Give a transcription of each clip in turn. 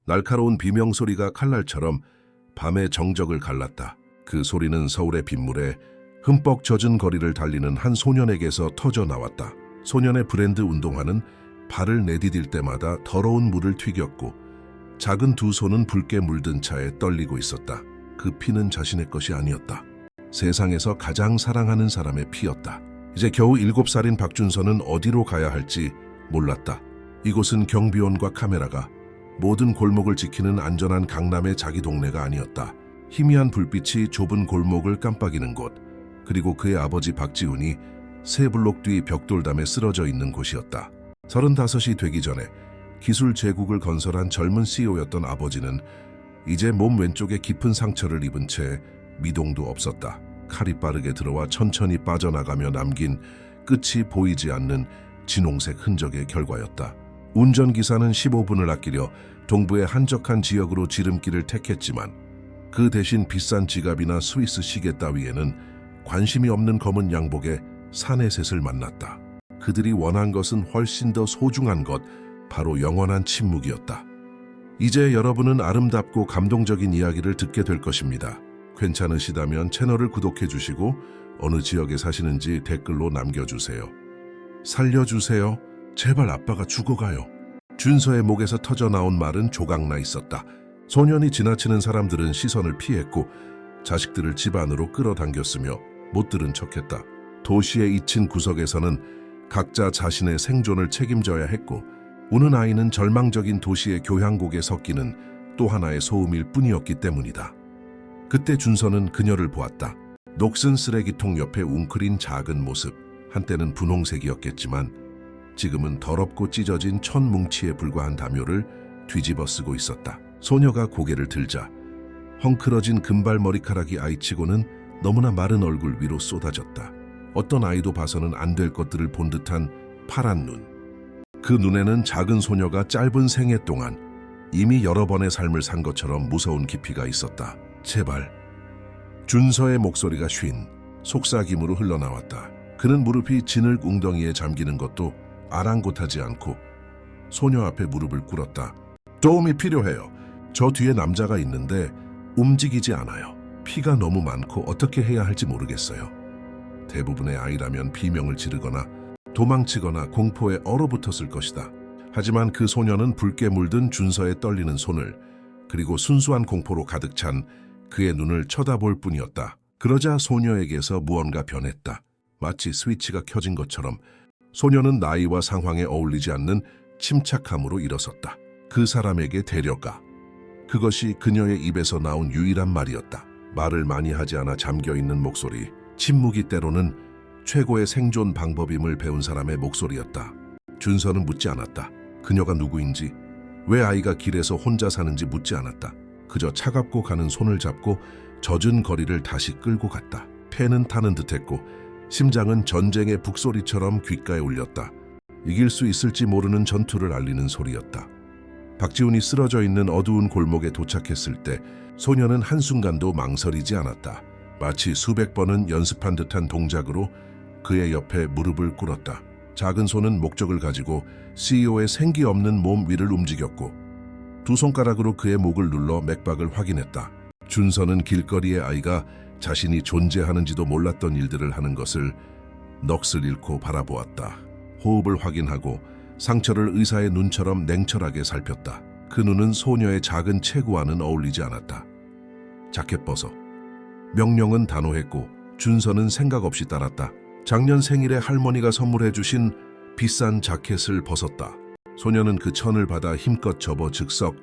날카로운 비명소리가 칼날처럼 밤의 정적을 갈랐다. 그 소리는 서울의 빗물에 흠뻑 젖은 거리를 달리는 한 소년에게서 터져 나왔다. 소년의 브랜드 운동화는 발을 내디딜 때마다 더러운 물을 튀겼고 작은 두 손은 붉게 물든 차에 떨리고 있었다. 그 피는 자신의 것이 아니었다. 세상에서 가장 사랑하는 사람의 피였다. 이제 겨우 7살인 박준서는 어디로 가야 할지 몰랐다. 이곳은 경비원과 카메라가 모든 골목을 지키는 안전한 강남의 자기 동네가 아니었다. 희미한 불빛이 좁은 골목을 깜빡이는 곳, 그리고 그의 아버지 박지훈이 세 블록 뒤 벽돌담에 쓰러져 있는 곳이었다. 35이 되기 전에 기술 제국을 건설한 젊은 CEO였던 아버지는 이제 몸 왼쪽에 깊은 상처를 입은 채 미동도 없었다. 칼이 빠르게 들어와 천천히 빠져나가며 남긴 끝이 보이지 않는 진홍색 흔적의 결과였다. 운전기사는 15분을 아끼려 동부의 한적한 지역으로 지름길을 택했지만 그 대신 비싼 지갑이나 스위스 시계 따위에는 관심이 없는 검은 양복의 사내셋을 만났다. 그들이 원한 것은 훨씬 더 소중한 것, 바로 영원한 침묵이었다. 이제 여러분은 아름답고 감동적인 이야기를 듣게 될 것입니다. 괜찮으시다면 채널을 구독해 주시고 어느 지역에 사시는지 댓글로 남겨주세요. 살려주세요. 제발 아빠가 죽어가요. 준서의 목에서 터져 나온 말은 조각나 있었다. 소년이 지나치는 사람들은 시선을 피했고 자식들을 집 안으로 끌어당겼으며 못 들은 척했다. 도시의 잊힌 구석에서는 각자 자신의 생존을 책임져야 했고 우는 아이는 절망적인 도시의 교향곡에 섞이는 또 하나의 소음일 뿐이었기 때문이다. 그때 준서는 그녀를 보았다. 녹슨 쓰레기통 옆에 웅크린 작은 모습, 한때는 분홍색이었겠지만 지금은 더럽고 찢어진 천 뭉치에 불과한 담요를 뒤집어 쓰고 있었다. 소녀가 고개를 들자 헝클어진 금발 머리카락이 아이치고는 너무나 마른 얼굴 위로 쏟아졌다. 어떤 아이도 봐서는 안 될 것들을 본 듯한 파란 눈. 그 눈에는 작은 소녀가 짧은 생애 동안 이미 여러 번의 삶을 산 것처럼 무서운 깊이가 있었다. 제발. 준서의 목소리가 쉰 속삭임으로 흘러나왔다. 그는 무릎이 진흙 웅덩이에 잠기는 것도 아랑곳하지 않고 소녀 앞에 무릎을 꿇었다. 도움이 필요해요. 저 뒤에 남자가 있는데 움직이지 않아요. 피가 너무 많고 어떻게 해야 할지 모르겠어요. 대부분의 아이라면 비명을 지르거나 도망치거나 공포에 얼어붙었을 것이다. 하지만 그 소녀는 붉게 물든 준서의 떨리는 손을, 그리고 순수한 공포로 가득 찬 그의 눈을 쳐다볼 뿐이었다. 그러자 소녀에게서 무언가 변했다. 마치 스위치가 켜진 것처럼 소녀는 나이와 상황에 어울리지 않는 침착함으로 일어섰다. 그 사람에게 데려가. 그것이 그녀의 입에서 나온 유일한 말이었다. 말을 많이 하지 않아 잠겨있는 목소리. 침묵이 때로는 최고의 생존 방법임을 배운 사람의 목소리였다. 준서는 묻지 않았다. 그녀가 누구인지, 왜 아이가 길에서 혼자 사는지 묻지 않았다. 그저 차갑고 가는 손을 잡고 젖은 거리를 다시 끌고 갔다. 폐는 타는 듯했고 심장은 전쟁의 북소리처럼 귓가에 울렸다. 이길 수 있을지 모르는 전투를 알리는 소리였다. 박지훈이 쓰러져 있는 어두운 골목에 도착했을 때 소녀는 한순간도 망설이지 않았다. 마치 수백 번은 연습한 듯한 동작으로 그의 옆에 무릎을 꿇었다. 작은 손은 목적을 가지고 CEO의 생기 없는 몸 위를 움직였고 두 손가락으로 그의 목을 눌러 맥박을 확인했다. 준서는 길거리의 아이가 자신이 존재하는지도 몰랐던 일들을 하는 것을 넋을 잃고 바라보았다. 호흡을 확인하고 상처를 의사의 눈처럼 냉철하게 살폈다. 그 눈은 소녀의 작은 체구와는 어울리지 않았다. 자켓 벗어. 명령은 단호했고 준서는 생각 없이 따랐다. 작년 생일에 할머니가 선물해 주신 비싼 자켓을 벗었다. 소녀는 그 천을 받아 힘껏 접어 즉석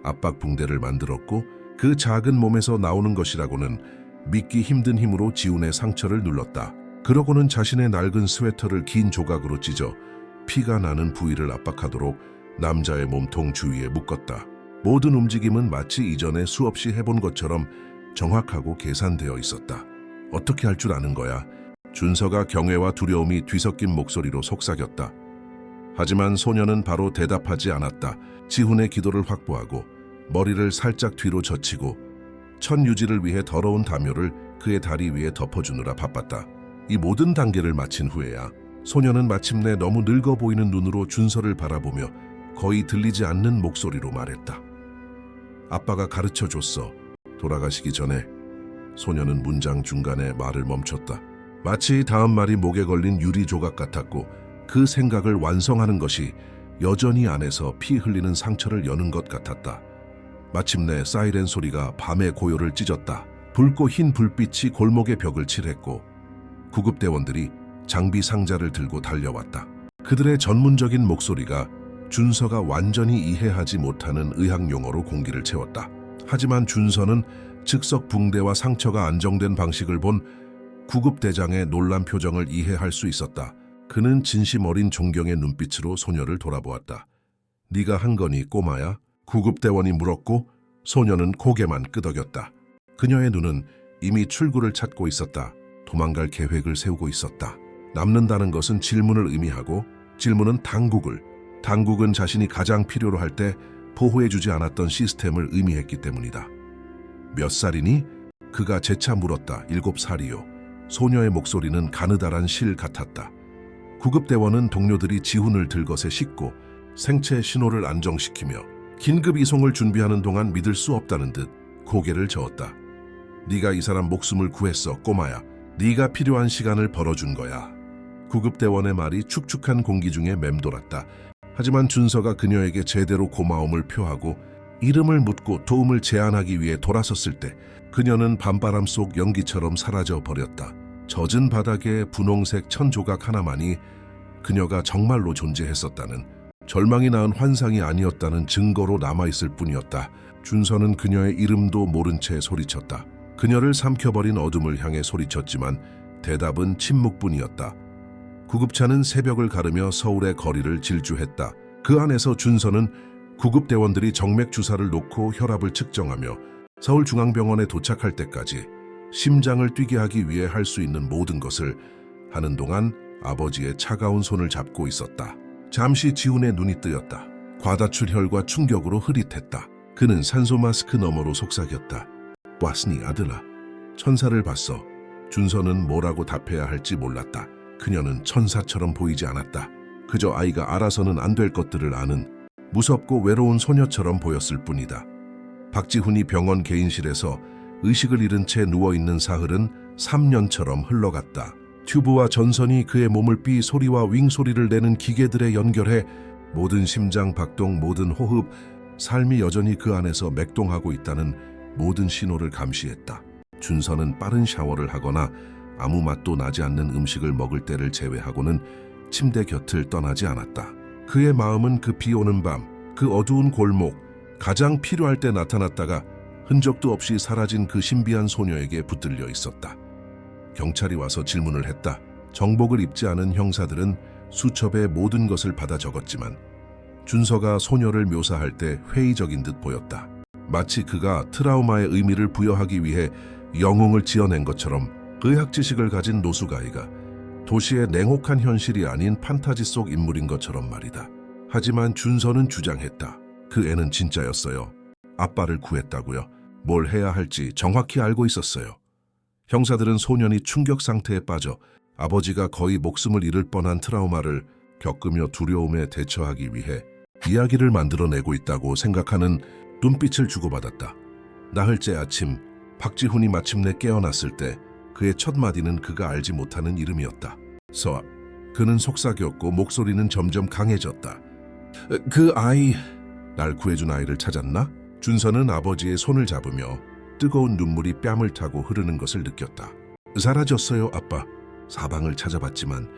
압박 붕대를 만들었고 그 작은 몸에서 나오는 것이라고는 믿기 힘든 힘으로 지훈의 상처를 눌렀다. 그러고는 자신의 낡은 스웨터를 긴 조각으로 찢어 피가 나는 부위를 압박하도록 남자의 몸통 주위에 묶었다. 모든 움직임은 마치 이전에 수없이 해본 것처럼 정확하고 계산되어 있었다. 어떻게 할 줄 아는 거야? 준서가 경외와 두려움이 뒤섞인 목소리로 속삭였다. 하지만 소녀는 바로 대답하지 않았다. 지훈의 기도를 확보하고 머리를 살짝 뒤로 젖히고 천 유지를 위해 더러운 담요를 그의 다리 위에 덮어주느라 바빴다. 이 모든 단계를 마친 후에야 소녀는 마침내 너무 늙어 보이는 눈으로 준서를 바라보며 거의 들리지 않는 목소리로 말했다. 아빠가 가르쳐줬어. 돌아가시기 전에. 소녀는 문장 중간에 말을 멈췄다. 마치 다음 말이 목에 걸린 유리 조각 같았고 그 생각을 완성하는 것이 여전히 안에서 피 흘리는 상처를 여는 것 같았다. 마침내 사이렌 소리가 밤의 고요를 찢었다. 붉고 흰 불빛이 골목의 벽을 칠했고 구급대원들이 장비 상자를 들고 달려왔다. 그들의 전문적인 목소리가 준서가 완전히 이해하지 못하는 의학 용어로 공기를 채웠다. 하지만 준서는 즉석 붕대와 상처가 안정된 방식을 본 구급대장의 놀란 표정을 이해할 수 있었다. 그는 진심 어린 존경의 눈빛으로 소녀를 돌아보았다. 네가 한 거니 꼬마야? 구급대원이 물었고 소녀는 고개만 끄덕였다. 그녀의 눈은 이미 출구를 찾고 있었다. 도망갈 계획을 세우고 있었다. 남는다는 것은 질문을 의미하고 질문은 당국은 자신이 가장 필요로 할 때 보호해주지 않았던 시스템을 의미했기 때문이다. 몇 살이니? 그가 재차 물었다. 7살이요. 소녀의 목소리는 가느다란 실 같았다. 구급대원은 동료들이 지훈을 들것에 싣고 생체 신호를 안정시키며 긴급 이송을 준비하는 동안 믿을 수 없다는 듯 고개를 저었다. 네가 이 사람 목숨을 구했어, 꼬마야. 네가 필요한 시간을 벌어준 거야. 구급대원의 말이 축축한 공기 중에 맴돌았다. 하지만 준서가 그녀에게 제대로 고마움을 표하고 이름을 묻고 도움을 제안하기 위해 돌아섰을 때 그녀는 밤바람 속 연기처럼 사라져 버렸다. 젖은 바닥에 분홍색 천조각 하나만이 그녀가 정말로 존재했었다는, 절망이 낳은 환상이 아니었다는 증거로 남아있을 뿐이었다. 준서는 그녀의 이름도 모른 채 소리쳤다. 그녀를 삼켜버린 어둠을 향해 소리쳤지만 대답은 침묵뿐이었다. 구급차는 새벽을 가르며 서울의 거리를 질주했다. 그 안에서 준서는 구급대원들이 정맥 주사를 놓고 혈압을 측정하며 서울중앙병원에 도착할 때까지 심장을 뛰게 하기 위해 할 수 있는 모든 것을 하는 동안 아버지의 차가운 손을 잡고 있었다. 잠시 지훈의 눈이 뜨였다. 과다출혈과 충격으로 흐릿했다. 그는 산소 마스크 너머로 속삭였다. 왔으니 아들아. 천사를 봤어. 준서는 뭐라고 답해야 할지 몰랐다. 그녀는 천사처럼 보이지 않았다. 그저 아이가 알아서는 안 될 것들을 아는 무섭고 외로운 소녀처럼 보였을 뿐이다. 박지훈이 병원 개인실에서 의식을 잃은 채 누워있는 사흘은 3년처럼 흘러갔다. 튜브와 전선이 그의 몸을 삐 소리와 윙 소리를 내는 기계들에 연결해 모든 심장 박동, 모든 호흡, 삶이 여전히 그 안에서 맥동하고 있다는 모든 신호를 감시했다. 준서는 빠른 샤워를 하거나 아무 맛도 나지 않는 음식을 먹을 때를 제외하고는 침대 곁을 떠나지 않았다. 그의 마음은 그 비 오는 밤, 그 어두운 골목, 가장 필요할 때 나타났다가 흔적도 없이 사라진 그 신비한 소녀에게 붙들려 있었다. 경찰이 와서 질문을 했다. 정복을 입지 않은 형사들은 수첩에 모든 것을 받아 적었지만 준서가 소녀를 묘사할 때 회의적인 듯 보였다. 마치 그가 트라우마의 의미를 부여하기 위해 영웅을 지어낸 것처럼 의학 지식을 가진 노숙아이가 도시의 냉혹한 현실이 아닌 판타지 속 인물인 것처럼 말이다. 하지만 준서는 주장했다. 그 애는 진짜였어요. 아빠를 구했다고요. 뭘 해야 할지 정확히 알고 있었어요. 형사들은 소년이 충격 상태에 빠져 아버지가 거의 목숨을 잃을 뻔한 트라우마를 겪으며 두려움에 대처하기 위해 이야기를 만들어내고 있다고 생각하는 눈빛을 주고받았다. 나흘째 아침, 박지훈이 마침내 깨어났을 때 그의 첫 마디는 그가 알지 못하는 이름이었다. 서아. 그는 속삭였고 목소리는 점점 강해졌다. 그 아이, 날 구해준 아이를 찾았나? 준서는 아버지의 손을 잡으며 뜨거운 눈물이 뺨을 타고 흐르는 것을 느꼈다. 사라졌어요, 아빠. 사방을 찾아봤지만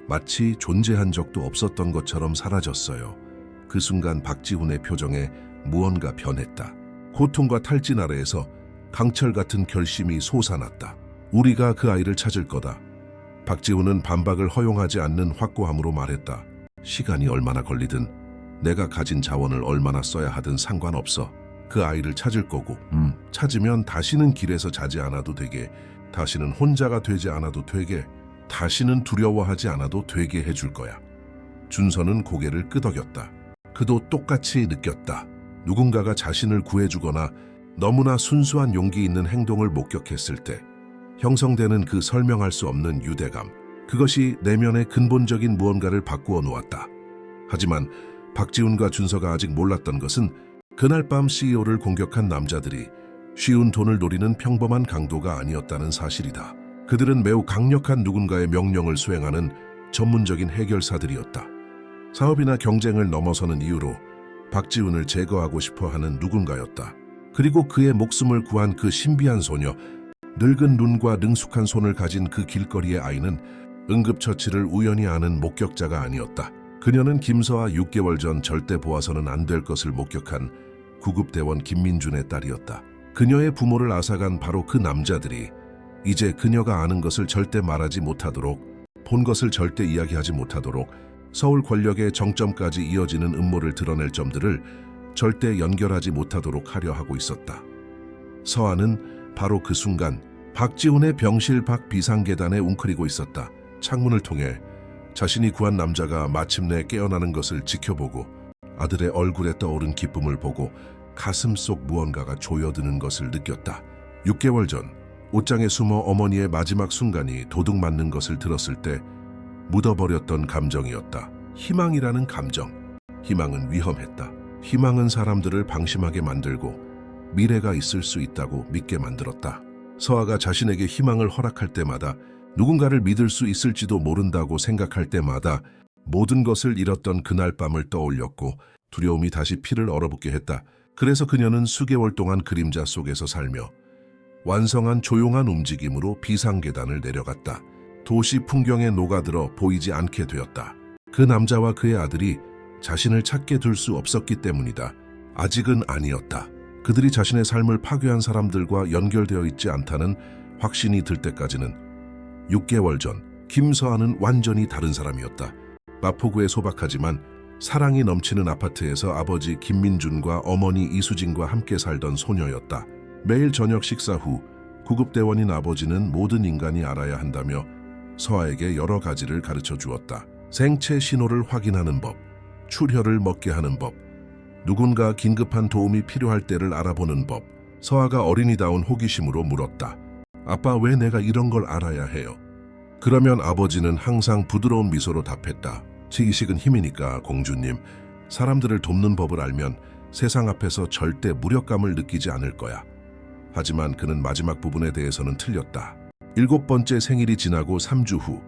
마치 존재한 적도 없었던 것처럼 사라졌어요. 그 순간 박지훈의 표정에 무언가 변했다. 고통과 탈진 아래에서 강철 같은 결심이 솟아났다. 우리가 그 아이를 찾을 거다. 박지훈은 반박을 허용하지 않는 확고함으로 말했다. 시간이 얼마나 걸리든 내가 가진 자원을 얼마나 써야 하든 상관없어. 그 아이를 찾을 거고 찾으면 다시는 길에서 자지 않아도 되게, 다시는 혼자가 되지 않아도 되게, 다시는 두려워하지 않아도 되게 해줄 거야. 준서는 고개를 끄덕였다. 그도 똑같이 느꼈다. 누군가가 자신을 구해주거나 너무나 순수한 용기 있는 행동을 목격했을 때 형성되는 그 설명할 수 없는 유대감, 그것이 내면의 근본적인 무언가를 바꾸어 놓았다. 하지만 박지훈과 준서가 아직 몰랐던 것은 그날 밤 CEO를 공격한 남자들이 쉬운 돈을 노리는 평범한 강도가 아니었다는 사실이다. 그들은 매우 강력한 누군가의 명령을 수행하는 전문적인 해결사들이었다. 사업이나 경쟁을 넘어서는 이유로 박지훈을 제거하고 싶어하는 누군가였다. 그리고 그의 목숨을 구한 그 신비한 소녀, 늙은 눈과 능숙한 손을 가진 그 길거리의 아이는 응급처치를 우연히 아는 목격자가 아니었다. 그녀는 김서아 6개월 전 절대 보아서는 안 될 것을 목격한 구급대원 김민준의 딸이었다. 그녀의 부모를 앗아간 바로 그 남자들이 이제 그녀가 아는 것을 절대 말하지 못하도록, 본 것을 절대 이야기하지 못하도록 서울 권력의 정점까지 이어지는 음모를 드러낼 점들을 절대 연결하지 못하도록 하려 하고 있었다. 서아는 바로 그 순간 박지훈의 병실 밖 비상계단에 웅크리고 있었다. 창문을 통해 자신이 구한 남자가 마침내 깨어나는 것을 지켜보고 아들의 얼굴에 떠오른 기쁨을 보고 가슴 속 무언가가 조여드는 것을 느꼈다. 6개월 전 옷장에 숨어 어머니의 마지막 순간이 도둑 맞는 것을 들었을 때 묻어버렸던 감정이었다. 희망이라는 감정. 희망은 위험했다. 희망은 사람들을 방심하게 만들고 미래가 있을 수 있다고 믿게 만들었다. 서아가 자신에게 희망을 허락할 때마다, 누군가를 믿을 수 있을지도 모른다고 생각할 때마다 모든 것을 잃었던 그날 밤을 떠올렸고 두려움이 다시 피를 얼어붙게 했다. 그래서 그녀는 수개월 동안 그림자 속에서 살며 완성한 조용한 움직임으로 비상계단을 내려갔다. 도시 풍경에 녹아들어 보이지 않게 되었다. 그 남자와 그의 아들이 자신을 찾게 둘 수 없었기 때문이다. 아직은 아니었다. 그들이 자신의 삶을 파괴한 사람들과 연결되어 있지 않다는 확신이 들 때까지는. 6개월 전 김서아는 완전히 다른 사람이었다. 마포구의 소박하지만 사랑이 넘치는 아파트에서 아버지 김민준과 어머니 이수진과 함께 살던 소녀였다. 매일 저녁 식사 후 구급대원인 아버지는 모든 인간이 알아야 한다며 서아에게 여러 가지를 가르쳐 주었다. 생체 신호를 확인하는 법, 출혈을 먹게 하는 법, 누군가 긴급한 도움이 필요할 때를 알아보는 법. 서아가 어린이다운 호기심으로 물었다. 아빠, 왜 내가 이런 걸 알아야 해요? 그러면 아버지는 항상 부드러운 미소로 답했다. 지식은 힘이니까 공주님, 사람들을 돕는 법을 알면 세상 앞에서 절대 무력감을 느끼지 않을 거야. 하지만 그는 마지막 부분에 대해서는 틀렸다. 7번째 생일이 지나고 3주 후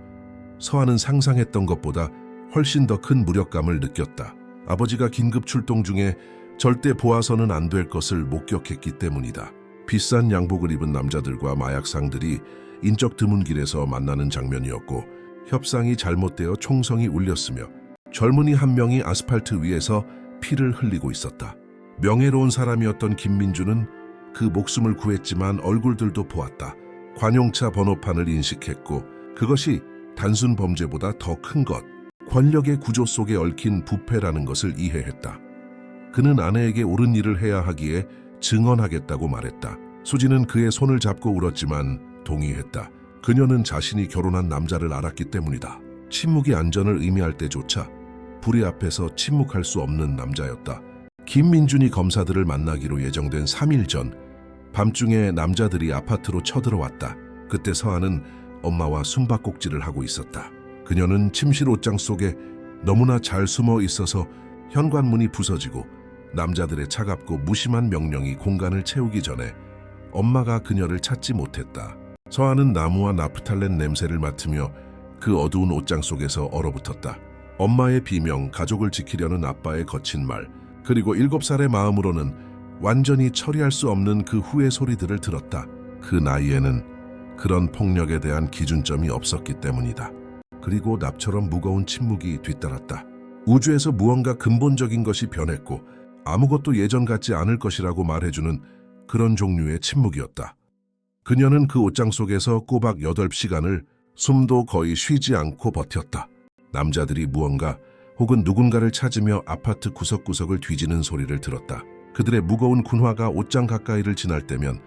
서아는 상상했던 것보다 훨씬 더 큰 무력감을 느꼈다. 아버지가 긴급 출동 중에 절대 보아서는 안 될 것을 목격했기 때문이다. 비싼 양복을 입은 남자들과 마약상들이 인적 드문 길에서 만나는 장면이었고, 협상이 잘못되어 총성이 울렸으며 젊은이 한 명이 아스팔트 위에서 피를 흘리고 있었다. 명예로운 사람이었던 김민주는 그 목숨을 구했지만 얼굴들도 보았다. 관용차 번호판을 인식했고 그것이 단순 범죄보다 더 큰 것, 권력의 구조 속에 얽힌 부패라는 것을 이해했다. 그는 아내에게 옳은 일을 해야 하기에 증언하겠다고 말했다. 수지는 그의 손을 잡고 울었지만 동의했다. 그녀는 자신이 결혼한 남자를 알았기 때문이다. 침묵이 안전을 의미할 때조차 불의 앞에서 침묵할 수 없는 남자였다. 김민준이 검사들을 만나기로 예정된 3일 전 밤중에 남자들이 아파트로 쳐들어왔다. 그때 서아는 엄마와 숨바꼭질을 하고 있었다. 그녀는 침실 옷장 속에 너무나 잘 숨어 있어서 현관문이 부서지고 남자들의 차갑고 무심한 명령이 공간을 채우기 전에 엄마가 그녀를 찾지 못했다. 서아는 나무와 나프탈렌 냄새를 맡으며 그 어두운 옷장 속에서 얼어붙었다. 엄마의 비명, 가족을 지키려는 아빠의 거친 말, 그리고 7살의 마음으로는 완전히 처리할 수 없는 그 후의 소리들을 들었다. 그 나이에는 그런 폭력에 대한 기준점이 없었기 때문이다. 그리고 납처럼 무거운 침묵이 뒤따랐다. 우주에서 무언가 근본적인 것이 변했고 아무것도 예전 같지 않을 것이라고 말해주는 그런 종류의 침묵이었다. 그녀는 그 옷장 속에서 꼬박 8시간을 숨도 거의 쉬지 않고 버텼다. 남자들이 무언가 혹은 누군가를 찾으며 아파트 구석구석을 뒤지는 소리를 들었다. 그들의 무거운 군화가 옷장 가까이를 지날 때면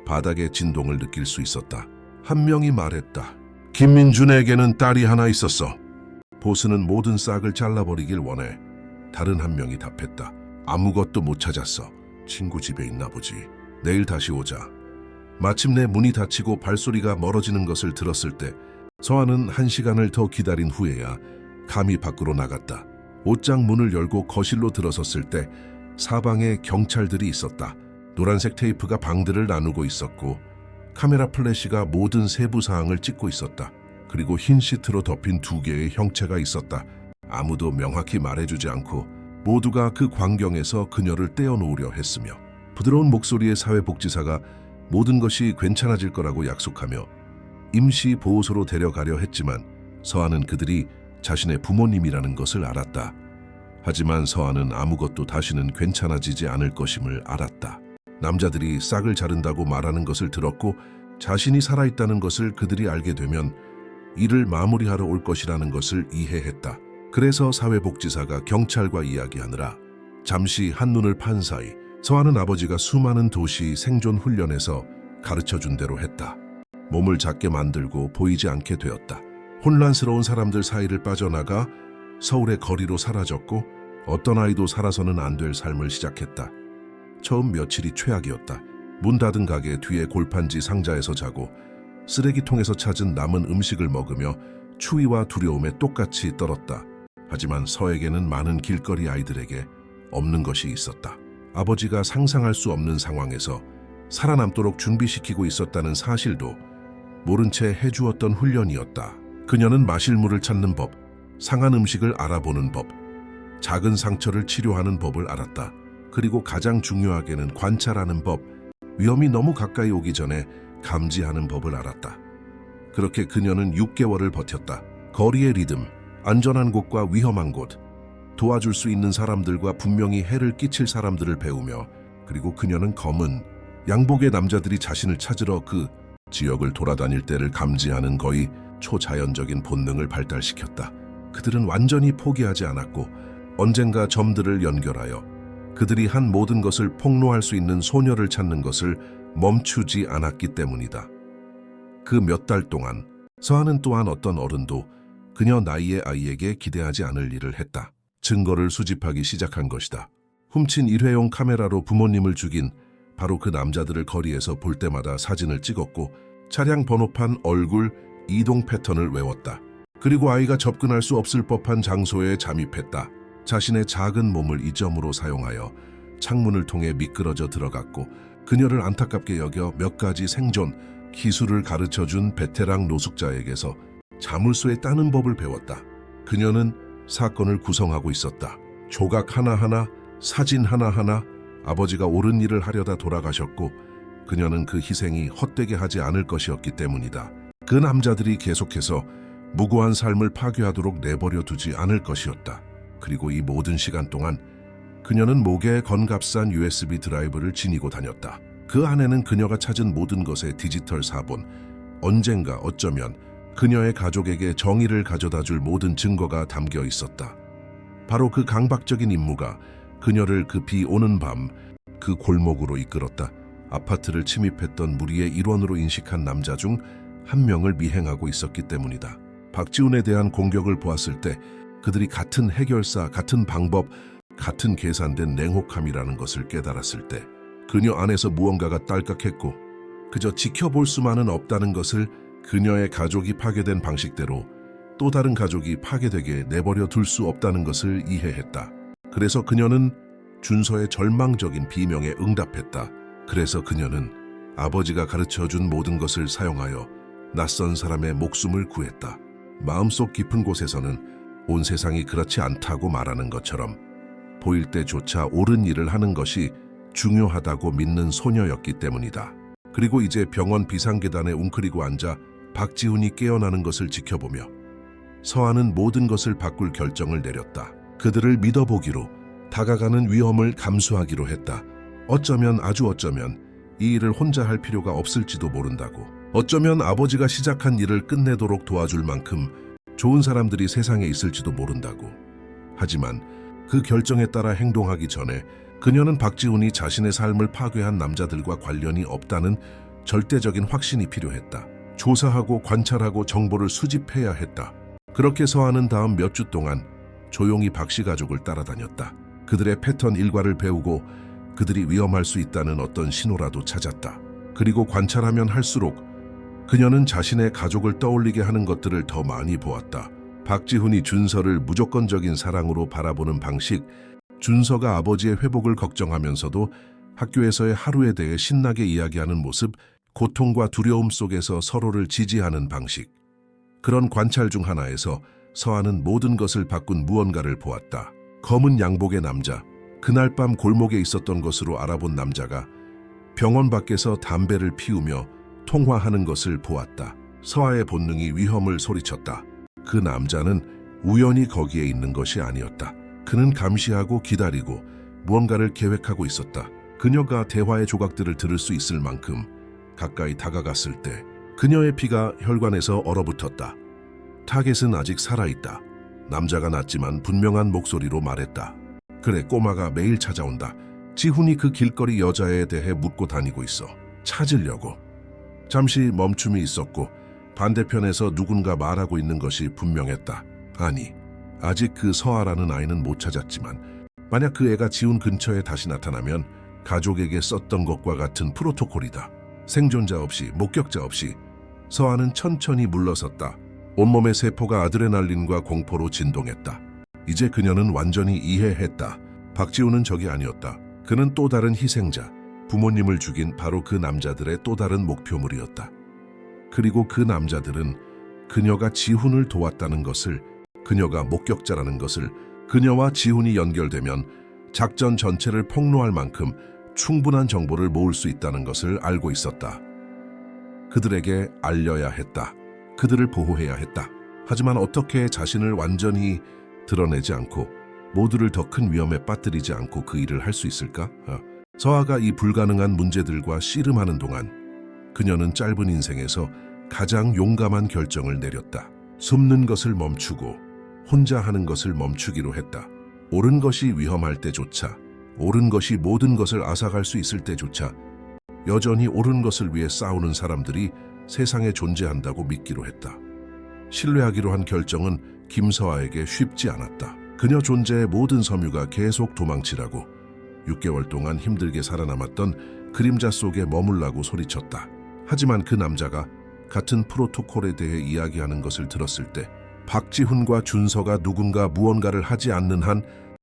바닥의 진동을 느낄 수 있었다. 한 명이 말했다. 김민준에게는 딸이 하나 있었어. 보스는 모든 싹을 잘라버리길 원해. 다른 한 명이 답했다. 아무것도 못 찾았어. 친구 집에 있나 보지. 내일 다시 오자. 마침내 문이 닫히고 발소리가 멀어지는 것을 들었을 때 서아는 1시간을 더 기다린 후에야 감히 밖으로 나갔다. 옷장 문을 열고 거실로 들어섰을 때 사방에 경찰들이 있었다. 노란색 테이프가 방들을 나누고 있었고 카메라 플래시가 모든 세부 사항을 찍고 있었다. 그리고 흰 시트로 덮인 2개의 형체가 있었다. 아무도 명확히 말해주지 않고 모두가 그 광경에서 그녀를 떼어놓으려 했으며 부드러운 목소리의 사회복지사가 모든 것이 괜찮아질 거라고 약속하며 임시 보호소로 데려가려 했지만 서한은 그들이 자신의 부모님이라는 것을 알았다. 하지만 서한은 아무것도 다시는 괜찮아지지 않을 것임을 알았다. 남자들이 싹을 자른다고 말하는 것을 들었고 자신이 살아있다는 것을 그들이 알게 되면 일을 마무리하러 올 것이라는 것을 이해했다. 그래서 사회복지사가 경찰과 이야기하느라 잠시 한눈을 판 사이 서한은 아버지가 수많은 도시 생존 훈련에서 가르쳐준 대로 했다. 몸을 작게 만들고 보이지 않게 되었다. 혼란스러운 사람들 사이를 빠져나가 서울의 거리로 사라졌고 어떤 아이도 살아서는 안 될 삶을 시작했다. 처음 며칠이 최악이었다. 문 닫은 가게 뒤에 골판지 상자에서 자고 쓰레기통에서 찾은 남은 음식을 먹으며 추위와 두려움에 똑같이 떨었다. 하지만 서에게는 많은 길거리 아이들에게 없는 것이 있었다. 아버지가 상상할 수 없는 상황에서 살아남도록 준비시키고 있었다는 사실도 모른 채 해주었던 훈련이었다. 그녀는 마실 물을 찾는 법, 상한 음식을 알아보는 법, 작은 상처를 치료하는 법을 알았다. 그리고 가장 중요하게는 관찰하는 법, 위험이 너무 가까이 오기 전에 감지하는 법을 알았다. 그렇게 그녀는 6개월을 버텼다. 거리의 리듬, 안전한 곳과 위험한 곳, 도와줄 수 있는 사람들과 분명히 해를 끼칠 사람들을 배우며 그리고 그녀는 검은 양복의 남자들이 자신을 찾으러 그 지역을 돌아다닐 때를 감지하는 거의 초자연적인 본능을 발달시켰다. 그들은 완전히 포기하지 않았고 언젠가 점들을 연결하여 그들이 한 모든 것을 폭로할 수 있는 소녀를 찾는 것을 멈추지 않았기 때문이다. 그 몇 달 동안 서한은 또한 어떤 어른도 그녀 나이의 아이에게 기대하지 않을 일을 했다. 증거를 수집하기 시작한 것이다. 훔친 일회용 카메라로 부모님을 죽인 바로 그 남자들을 거리에서 볼 때마다 사진을 찍었고 차량 번호판, 얼굴, 이동 패턴을 외웠다. 그리고 아이가 접근할 수 없을 법한 장소에 잠입했다. 자신의 작은 몸을 이점으로 사용하여 창문을 통해 미끄러져 들어갔고 그녀를 안타깝게 여겨 몇 가지 생존 기술을 가르쳐준 베테랑 노숙자에게서 자물쇠에 따는 법을 배웠다. 그녀는 사건을 구성하고 있었다. 조각 하나하나, 사진 하나하나, 아버지가 옳은 일을 하려다 돌아가셨고 그녀는 그 희생이 헛되게 하지 않을 것이었기 때문이다. 그 남자들이 계속해서 무고한 삶을 파괴하도록 내버려 두지 않을 것이었다. 그리고 이 모든 시간 동안 그녀는 목에 건값싼 USB 드라이브를 지니고 다녔다. 그 안에는 그녀가 찾은 모든 것의 디지털 사본, 언젠가 어쩌면 그녀의 가족에게 정의를 가져다 줄 모든 증거가 담겨 있었다. 바로 그 강박적인 임무가 그녀를 그 비 오는 밤 그 골목으로 이끌었다. 아파트를 침입했던 무리의 일원으로 인식한 남자 중 한 명을 미행하고 있었기 때문이다. 박지훈에 대한 공격을 보았을 때 그들이 같은 해결사, 같은 방법, 같은 계산된 냉혹함이라는 것을 깨달았을 때 그녀 안에서 무언가가 딸깍했고 그저 지켜볼 수만은 없다는 것을 그녀의 가족이 파괴된 방식대로 또 다른 가족이 파괴되게 내버려 둘 수 없다는 것을 이해했다. 그래서 그녀는 준서의 절망적인 비명에 응답했다. 그래서 그녀는 아버지가 가르쳐준 모든 것을 사용하여 낯선 사람의 목숨을 구했다. 마음속 깊은 곳에서는 온 세상이 그렇지 않다고 말하는 것처럼 보일 때조차 옳은 일을 하는 것이 중요하다고 믿는 소녀였기 때문이다. 그리고 이제 병원 비상계단에 웅크리고 앉아 박지훈이 깨어나는 것을 지켜보며 서한은 모든 것을 바꿀 결정을 내렸다. 그들을 믿어보기로, 다가가는 위험을 감수하기로 했다. 어쩌면, 아주 어쩌면 이 일을 혼자 할 필요가 없을지도 모른다고. 어쩌면 아버지가 시작한 일을 끝내도록 도와줄 만큼 좋은 사람들이 세상에 있을지도 모른다고. 하지만 그 결정에 따라 행동하기 전에 그녀는 박지훈이 자신의 삶을 파괴한 남자들과 관련이 없다는 절대적인 확신이 필요했다. 조사하고 관찰하고 정보를 수집해야 했다. 그렇게 서한은 다음 몇 주 동안 조용히 박씨 가족을 따라다녔다. 그들의 패턴 일과를 배우고 그들이 위험할 수 있다는 어떤 신호라도 찾았다. 그리고 관찰하면 할수록 그녀는 자신의 가족을 떠올리게 하는 것들을 더 많이 보았다. 박지훈이 준서를 무조건적인 사랑으로 바라보는 방식, 준서가 아버지의 회복을 걱정하면서도 학교에서의 하루에 대해 신나게 이야기하는 모습, 고통과 두려움 속에서 서로를 지지하는 방식. 그런 관찰 중 하나에서 서아는 모든 것을 바꾼 무언가를 보았다. 검은 양복의 남자, 그날 밤 골목에 있었던 것으로 알아본 남자가 병원 밖에서 담배를 피우며 통화하는 것을 보았다. 서아의 본능이 위험을 소리쳤다. 그 남자는 우연히 거기에 있는 것이 아니었다. 그는 감시하고 기다리고 무언가를 계획하고 있었다. 그녀가 대화의 조각들을 들을 수 있을 만큼 가까이 다가갔을 때 그녀의 피가 혈관에서 얼어붙었다. 타겟은 아직 살아있다. 남자가 낮지만 분명한 목소리로 말했다. 그래, 꼬마가 매일 찾아온다. 지훈이 그 길거리 여자에 대해 묻고 다니고 있어. 찾으려고. 잠시 멈춤이 있었고 반대편에서 누군가 말하고 있는 것이 분명했다. 아니, 아직 그 서아라는 아이는 못 찾았지만 만약 그 애가 지훈 근처에 다시 나타나면 가족에게 썼던 것과 같은 프로토콜이다. 생존자 없이, 목격자 없이 서아는 천천히 물러섰다. 온몸의 세포가 아드레날린과 공포로 진동했다. 이제 그녀는 완전히 이해했다. 박지훈은 적이 아니었다. 그는 또 다른 희생자, 부모님을 죽인 바로 그 남자들의 또 다른 목표물이었다. 그리고 그 남자들은 그녀가 지훈을 도왔다는 것을, 그녀가 목격자라는 것을, 그녀와 지훈이 연결되면 작전 전체를 폭로할 만큼 충분한 정보를 모을 수 있다는 것을 알고 있었다. 그들에게 알려야 했다. 그들을 보호해야 했다. 하지만 어떻게 자신을 완전히 드러내지 않고 모두를 더 큰 위험에 빠뜨리지 않고 그 일을 할 수 있을까? 서아가 이 불가능한 문제들과 씨름하는 동안 그녀는 짧은 인생에서 가장 용감한 결정을 내렸다. 숨는 것을 멈추고 혼자 하는 것을 멈추기로 했다. 옳은 것이 위험할 때조차, 옳은 것이 모든 것을 앗아갈 수 있을 때조차 여전히 옳은 것을 위해 싸우는 사람들이 세상에 존재한다고 믿기로 했다. 신뢰하기로 한 결정은 김서아에게 쉽지 않았다. 그녀 존재의 모든 섬유가 계속 도망치라고 6개월 동안 힘들게 살아남았던 그림자 속에 머물라고 소리쳤다. 하지만 그 남자가 같은 프로토콜에 대해 이야기하는 것을 들었을 때 박지훈과 준서가 누군가 무언가를 하지 않는 한,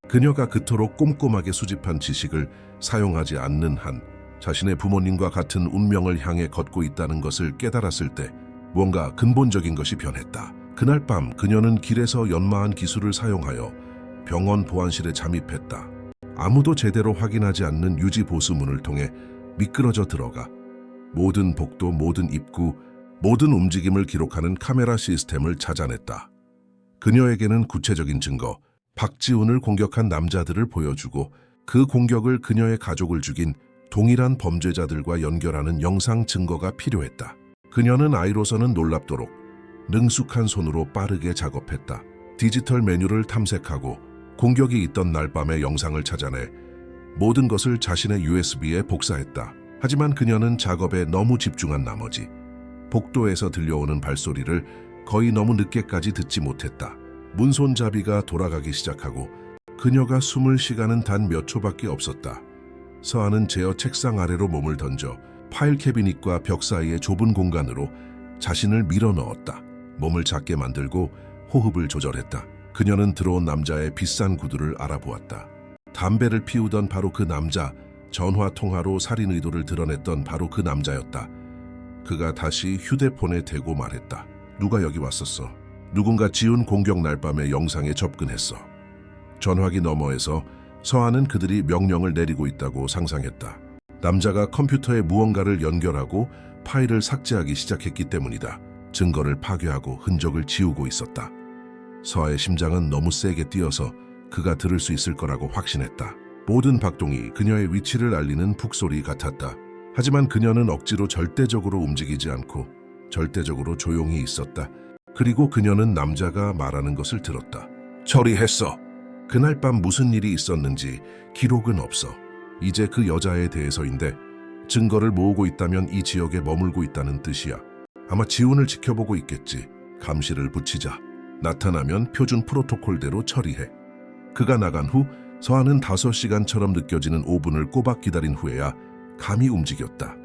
그녀가 그토록 꼼꼼하게 수집한 지식을 사용하지 않는 한 자신의 부모님과 같은 운명을 향해 걷고 있다는 것을 깨달았을 때 뭔가 근본적인 것이 변했다. 그날 밤 그녀는 길에서 연마한 기술을 사용하여 병원 보안실에 잠입했다. 아무도 제대로 확인하지 않는 유지 보수문을 통해 미끄러져 들어가 모든 복도, 모든 입구, 모든 움직임을 기록하는 카메라 시스템을 찾아냈다. 그녀에게는 구체적인 증거, 박지훈을 공격한 남자들을 보여주고 그 공격을 그녀의 가족을 죽인 동일한 범죄자들과 연결하는 영상 증거가 필요했다. 그녀는 아이로서는 놀랍도록 능숙한 손으로 빠르게 작업했다. 디지털 메뉴를 탐색하고 공격이 있던 날 밤의 영상을 찾아내 모든 것을 자신의 USB에 복사했다. 하지만 그녀는 작업에 너무 집중한 나머지 복도에서 들려오는 발소리를 거의 너무 늦게까지 듣지 못했다. 문손잡이가 돌아가기 시작하고 그녀가 숨을 시간은 단 몇 초밖에 없었다. 서아는 제어 책상 아래로 몸을 던져 파일 캐비닛과 벽 사이의 좁은 공간으로 자신을 밀어 넣었다. 몸을 작게 만들고 호흡을 조절했다. 그녀는 들어온 남자의 비싼 구두를 알아보았다. 담배를 피우던 바로 그 남자, 전화 통화로 살인 의도를 드러냈던 바로 그 남자였다. 그가 다시 휴대폰에 대고 말했다. 누가 여기 왔었어? 누군가 지훈 공격 날 밤에 영상에 접근했어. 전화기 너머에서 서아는 그들이 명령을 내리고 있다고 상상했다. 남자가 컴퓨터에 무언가를 연결하고 파일을 삭제하기 시작했기 때문이다. 증거를 파괴하고 흔적을 지우고 있었다. 서아의 심장은 너무 세게 뛰어서 그가 들을 수 있을 거라고 확신했다. 모든 박동이 그녀의 위치를 알리는 북소리 같았다. 하지만 그녀는 억지로 절대적으로 움직이지 않고 절대적으로 조용히 있었다. 그리고 그녀는 남자가 말하는 것을 들었다. 처리했어. 그날 밤 무슨 일이 있었는지 기록은 없어. 이제 그 여자에 대해서인데 증거를 모으고 있다면 이 지역에 머물고 있다는 뜻이야. 아마 지훈을 지켜보고 있겠지. 감시를 붙이자. 나타나면 표준 프로토콜대로 처리해. 그가 나간 후 서아는 5시간처럼 느껴지는 5분을 꼬박 기다린 후에야 감이 움직였다.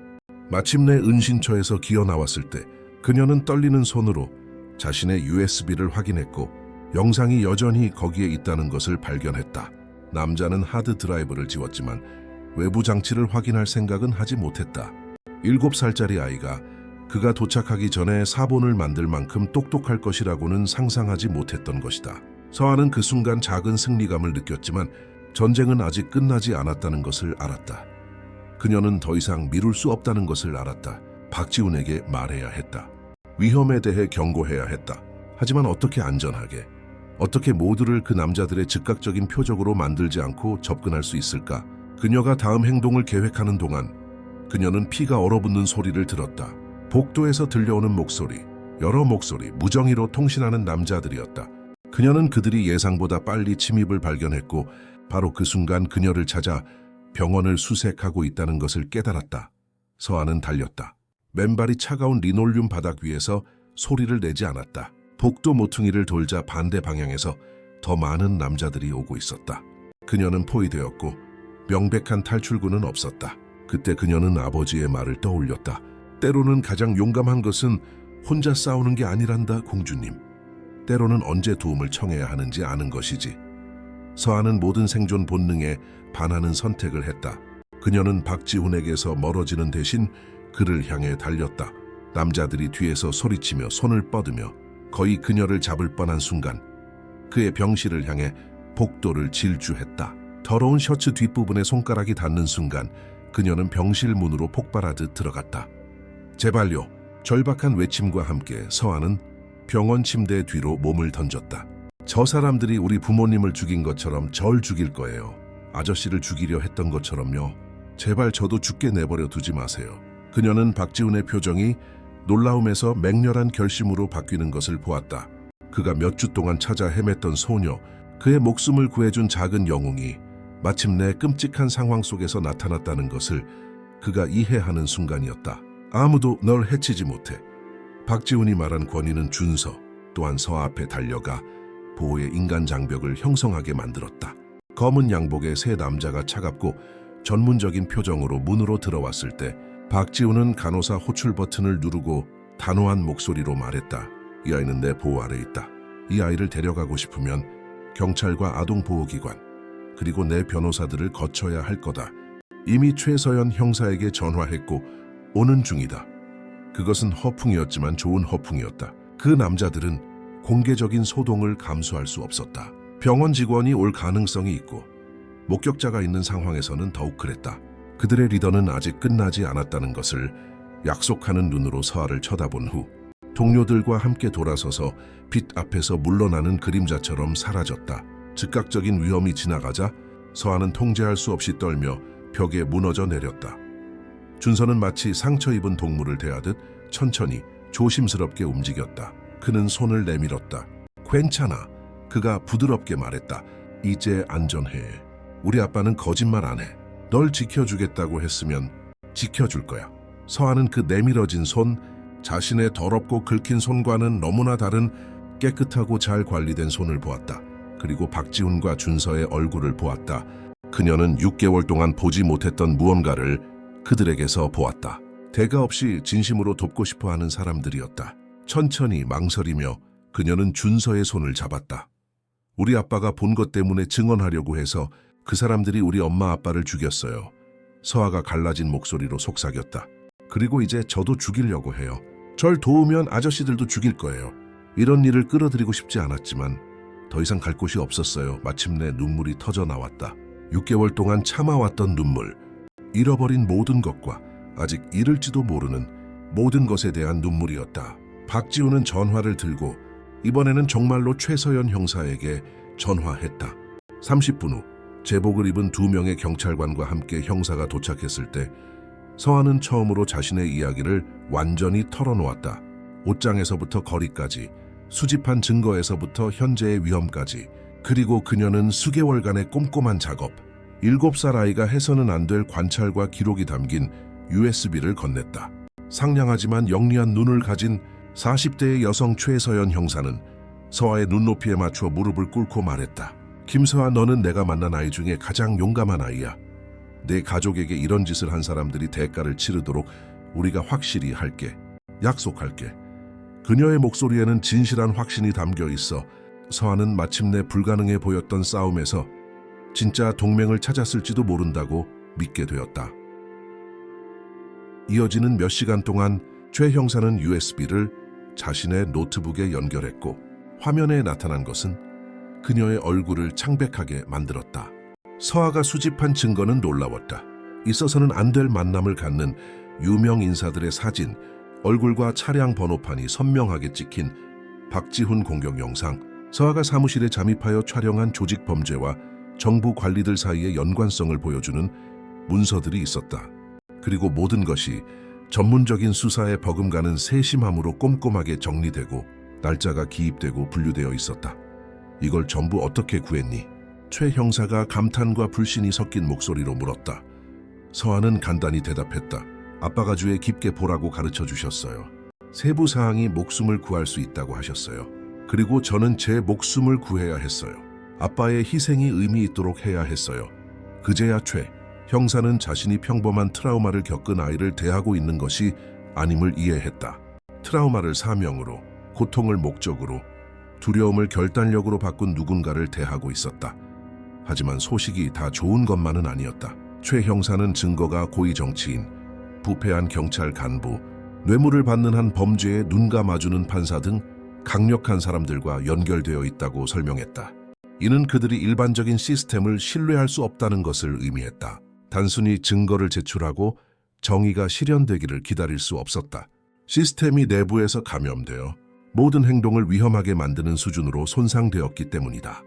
마침내 은신처에서 기어 나왔을 때 그녀는 떨리는 손으로 자신의 USB를 확인했고 영상이 여전히 거기에 있다는 것을 발견했다. 남자는 하드 드라이브를 지웠지만 외부 장치를 확인할 생각은 하지 못했다. 7살짜리 아이가 그가 도착하기 전에 사본을 만들 만큼 똑똑할 것이라고는 상상하지 못했던 것이다. 서한은 그 순간 작은 승리감을 느꼈지만 전쟁은 아직 끝나지 않았다는 것을 알았다. 그녀는 더 이상 미룰 수 없다는 것을 알았다. 박지훈에게 말해야 했다. 위험에 대해 경고해야 했다. 하지만 어떻게 안전하게, 어떻게 모두를 그 남자들의 즉각적인 표적으로 만들지 않고 접근할 수 있을까? 그녀가 다음 행동을 계획하는 동안 그녀는 피가 얼어붙는 소리를 들었다. 복도에서 들려오는 목소리, 여러 목소리, 무정의로 통신하는 남자들이었다. 그녀는 그들이 예상보다 빨리 침입을 발견했고 바로 그 순간 그녀를 찾아 병원을 수색하고 있다는 것을 깨달았다. 서한은 달렸다. 맨발이 차가운 리놀륨 바닥 위에서 소리를 내지 않았다. 복도 모퉁이를 돌자 반대 방향에서 더 많은 남자들이 오고 있었다. 그녀는 포위되었고 명백한 탈출구는 없었다. 그때 그녀는 아버지의 말을 떠올렸다. 때로는 가장 용감한 것은 혼자 싸우는 게 아니란다, 공주님. 때로는 언제 도움을 청해야 하는지 아는 것이지. 서한은 모든 생존 본능에 반하는 선택을 했다. 그녀는 박지훈에게서 멀어지는 대신 그를 향해 달렸다. 남자들이 뒤에서 소리치며 손을 뻗으며 거의 그녀를 잡을 뻔한 순간 그의 병실을 향해 복도를 질주했다. 더러운 셔츠 뒷부분에 손가락이 닿는 순간 그녀는 병실 문으로 폭발하듯 들어갔다. 제발요. 절박한 외침과 함께 서한은 병원 침대 뒤로 몸을 던졌다. 저 사람들이 우리 부모님을 죽인 것처럼 절 죽일 거예요. 아저씨를 죽이려 했던 것처럼요. 제발 저도 죽게 내버려 두지 마세요. 그녀는 박지훈의 표정이 놀라움에서 맹렬한 결심으로 바뀌는 것을 보았다. 그가 몇 주 동안 찾아 헤맸던 소녀, 그의 목숨을 구해준 작은 영웅이 마침내 끔찍한 상황 속에서 나타났다는 것을 그가 이해하는 순간이었다. 아무도 널 해치지 못해. 박지훈이 말한 권위는 준서 또한 서 앞에 달려가 보호의 인간 장벽을 형성하게 만들었다. 검은 양복의 세 남자가 차갑고 전문적인 표정으로 문으로 들어왔을 때 박지훈은 간호사 호출 버튼을 누르고 단호한 목소리로 말했다. 이 아이는 내 보호 아래 있다. 이 아이를 데려가고 싶으면 경찰과 아동보호기관 그리고 내 변호사들을 거쳐야 할 거다. 이미 최서연 형사에게 전화했고 오는 중이다. 그것은 허풍이었지만 좋은 허풍이었다. 그 남자들은 공개적인 소동을 감수할 수 없었다. 병원 직원이 올 가능성이 있고 목격자가 있는 상황에서는 더욱 그랬다. 그들의 리더는 아직 끝나지 않았다는 것을 약속하는 눈으로 서아를 쳐다본 후 동료들과 함께 돌아서서 빛 앞에서 물러나는 그림자처럼 사라졌다. 즉각적인 위험이 지나가자 서아는 통제할 수 없이 떨며 벽에 무너져 내렸다. 준서는 마치 상처 입은 동물을 대하듯 천천히 조심스럽게 움직였다. 그는 손을 내밀었다. 괜찮아. 그가 부드럽게 말했다. 이제 안전해. 우리 아빠는 거짓말 안 해. 널 지켜주겠다고 했으면 지켜줄 거야. 서아는 그 내밀어진 손, 자신의 더럽고 긁힌 손과는 너무나 다른 깨끗하고 잘 관리된 손을 보았다. 그리고 박지훈과 준서의 얼굴을 보았다. 그녀는 6개월 동안 보지 못했던 무언가를 그들에게서 보았다. 대가 없이 진심으로 돕고 싶어 하는 사람들이었다. 천천히 망설이며 그녀는 준서의 손을 잡았다. 우리 아빠가 본 것 때문에 증언하려고 해서 그 사람들이 우리 엄마 아빠를 죽였어요. 서아가 갈라진 목소리로 속삭였다. 그리고 이제 저도 죽이려고 해요. 절 도우면 아저씨들도 죽일 거예요. 이런 일을 끌어들이고 싶지 않았지만 더 이상 갈 곳이 없었어요. 마침내 눈물이 터져 나왔다. 6개월 동안 참아왔던 눈물, 잃어버린 모든 것과 아직 잃을지도 모르는 모든 것에 대한 눈물이었다. 박지훈은 전화를 들고 이번에는 정말로 최서연 형사에게 전화했다. 30분 후 제복을 입은 2명의 경찰관과 함께 형사가 도착했을 때 서한은 처음으로 자신의 이야기를 완전히 털어놓았다. 옷장에서부터 거리까지, 수집한 증거에서부터 현재의 위험까지, 그리고 그녀는 수개월간의 꼼꼼한 작업, 7살 아이가 해서는 안 될 관찰과 기록이 담긴 USB를 건넸다. 상냥하지만 영리한 눈을 가진 40대의 여성 최서연 형사는 서아의 눈높이에 맞춰 무릎을 꿇고 말했다. 김서아, 너는 내가 만난 아이 중에 가장 용감한 아이야. 내 가족에게 이런 짓을 한 사람들이 대가를 치르도록 우리가 확실히 할게. 약속할게. 그녀의 목소리에는 진실한 확신이 담겨 있어 서아는 마침내 불가능해 보였던 싸움에서 진짜 동맹을 찾았을지도 모른다고 믿게 되었다. 이어지는 몇 시간 동안 최 형사는 USB를 자신의 노트북에 연결했고 화면에 나타난 것은 그녀의 얼굴을 창백하게 만들었다. 서아가 수집한 증거는 놀라웠다. 있어서는 안 될 만남을 갖는 유명 인사들의 사진, 얼굴과 차량 번호판이 선명하게 찍힌 박지훈 공격 영상, 서아가 사무실에 잠입하여 촬영한 조직 범죄와 정부 관리들 사이의 연관성을 보여주는 문서들이 있었다. 그리고 모든 것이 전문적인 수사에 버금가는 세심함으로 꼼꼼하게 정리되고 날짜가 기입되고 분류되어 있었다. 이걸 전부 어떻게 구했니? 최 형사가 감탄과 불신이 섞인 목소리로 물었다. 서아는 간단히 대답했다. 아빠가 주에 깊게 보라고 가르쳐 주셨어요. 세부 사항이 목숨을 구할 수 있다고 하셨어요. 그리고 저는 제 목숨을 구해야 했어요. 아빠의 희생이 의미 있도록 해야 했어요. 그제야 최 형사는 자신이 평범한 트라우마를 겪은 아이를 대하고 있는 것이 아님을 이해했다. 트라우마를 사명으로, 고통을 목적으로, 두려움을 결단력으로 바꾼 누군가를 대하고 있었다. 하지만 소식이 다 좋은 것만은 아니었다. 최 형사는 증거가 고위 정치인, 부패한 경찰 간부, 뇌물을 받는 한 범죄에 눈 감아주는 판사 등 강력한 사람들과 연결되어 있다고 설명했다. 이는 그들이 일반적인 시스템을 신뢰할 수 없다는 것을 의미했다. 단순히 증거를 제출하고 정의가 실현되기를 기다릴 수 없었다. 시스템이 내부에서 감염되어 모든 행동을 위험하게 만드는 수준으로 손상되었기 때문이다.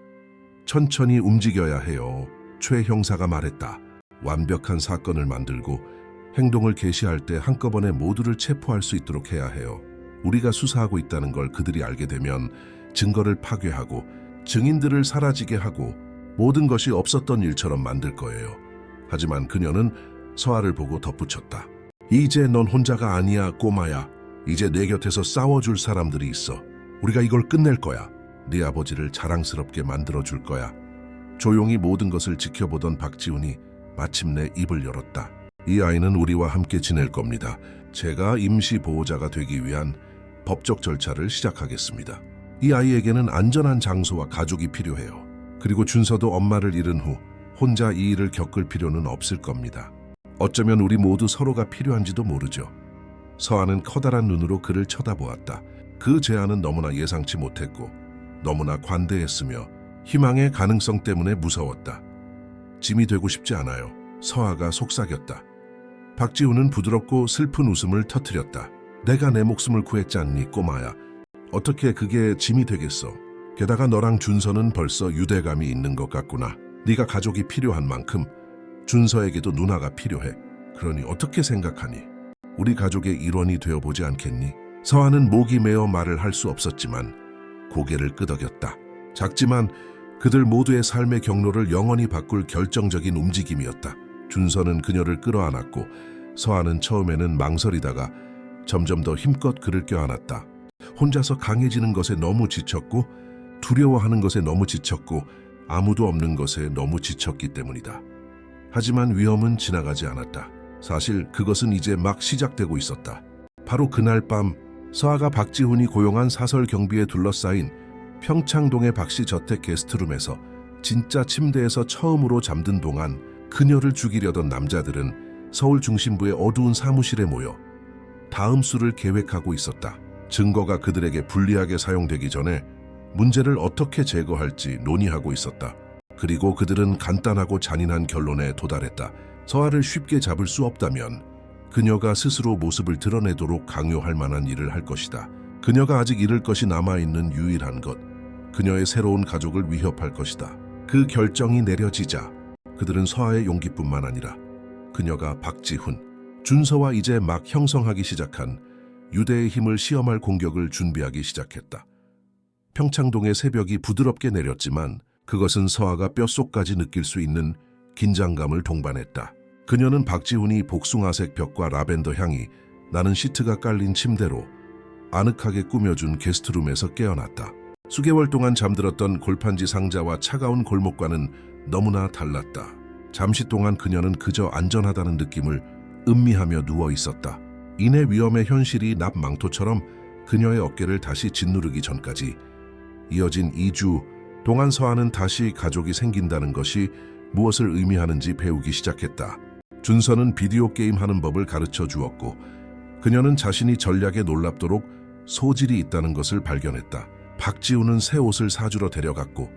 천천히 움직여야 해요. 최 형사가 말했다. 완벽한 사건을 만들고 행동을 개시할 때 한꺼번에 모두를 체포할 수 있도록 해야 해요. 우리가 수사하고 있다는 걸 그들이 알게 되면 증거를 파괴하고 증인들을 사라지게 하고 모든 것이 없었던 일처럼 만들 거예요. 하지만 그녀는 서아를 보고 덧붙였다. 이제 넌 혼자가 아니야, 꼬마야. 이제 내 곁에서 싸워줄 사람들이 있어. 우리가 이걸 끝낼 거야. 네 아버지를 자랑스럽게 만들어줄 거야. 조용히 모든 것을 지켜보던 박지훈이 마침내 입을 열었다. 이 아이는 우리와 함께 지낼 겁니다. 제가 임시 보호자가 되기 위한 법적 절차를 시작하겠습니다. 이 아이에게는 안전한 장소와 가족이 필요해요. 그리고 준서도 엄마를 잃은 후 혼자 이 일을 겪을 필요는 없을 겁니다. 어쩌면 우리 모두 서로가 필요한지도 모르죠. 서아는 커다란 눈으로 그를 쳐다보았다. 그 제안은 너무나 예상치 못했고 너무나 관대했으며 희망의 가능성 때문에 무서웠다. 짐이 되고 싶지 않아요. 서아가 속삭였다. 박지훈은 부드럽고 슬픈 웃음을 터뜨렸다. 내가 내 목숨을 구했지 않니, 꼬마야. 어떻게 그게 짐이 되겠어. 게다가 너랑 준서는 벌써 유대감이 있는 것 같구나. 네가 가족이 필요한 만큼 준서에게도 누나가 필요해. 그러니 어떻게 생각하니? 우리 가족의 일원이 되어보지 않겠니? 서아는 목이 메어 말을 할 수 없었지만 고개를 끄덕였다. 작지만 그들 모두의 삶의 경로를 영원히 바꿀 결정적인 움직임이었다. 준서는 그녀를 끌어안았고 서아는 처음에는 망설이다가 점점 더 힘껏 그를 껴안았다. 혼자서 강해지는 것에 너무 지쳤고 두려워하는 것에 너무 지쳤고 아무도 없는 것에 너무 지쳤기 때문이다. 하지만 위험은 지나가지 않았다. 사실 그것은 이제 막 시작되고 있었다. 바로 그날 밤 서아가 박지훈이 고용한 사설 경비에 둘러싸인 평창동의 박씨 저택 게스트룸에서 진짜 침대에서 처음으로 잠든 동안 그녀를 죽이려던 남자들은 서울 중심부의 어두운 사무실에 모여 다음 수를 계획하고 있었다. 증거가 그들에게 불리하게 사용되기 전에 문제를 어떻게 제거할지 논의하고 있었다. 그리고 그들은 간단하고 잔인한 결론에 도달했다. 서아를 쉽게 잡을 수 없다면 그녀가 스스로 모습을 드러내도록 강요할 만한 일을 할 것이다. 그녀가 아직 잃을 것이 남아있는 유일한 것, 그녀의 새로운 가족을 위협할 것이다. 그 결정이 내려지자 그들은 서아의 용기뿐만 아니라 그녀가 박지훈, 준서와 이제 막 형성하기 시작한 유대의 힘을 시험할 공격을 준비하기 시작했다. 평창동의 새벽이 부드럽게 내렸지만 그것은 서아가 뼛속까지 느낄 수 있는 긴장감을 동반했다. 그녀는 박지훈이 복숭아색 벽과 라벤더 향이 나는 시트가 깔린 침대로 아늑하게 꾸며준 게스트룸에서 깨어났다. 수개월 동안 잠들었던 골판지 상자와 차가운 골목과는 너무나 달랐다. 잠시 동안 그녀는 그저 안전하다는 느낌을 음미하며 누워 있었다. 이내 위험의 현실이 납망토처럼 그녀의 어깨를 다시 짓누르기 전까지 이어진 2주 동안 서아는 다시 가족이 생긴다는 것이 무엇을 의미하는지 배우기 시작했다. 준서는 비디오 게임 하는 법을 가르쳐 주었고 그녀는 자신이 전략에 놀랍도록 소질이 있다는 것을 발견했다. 박지훈은 새 옷을 사주러 데려갔고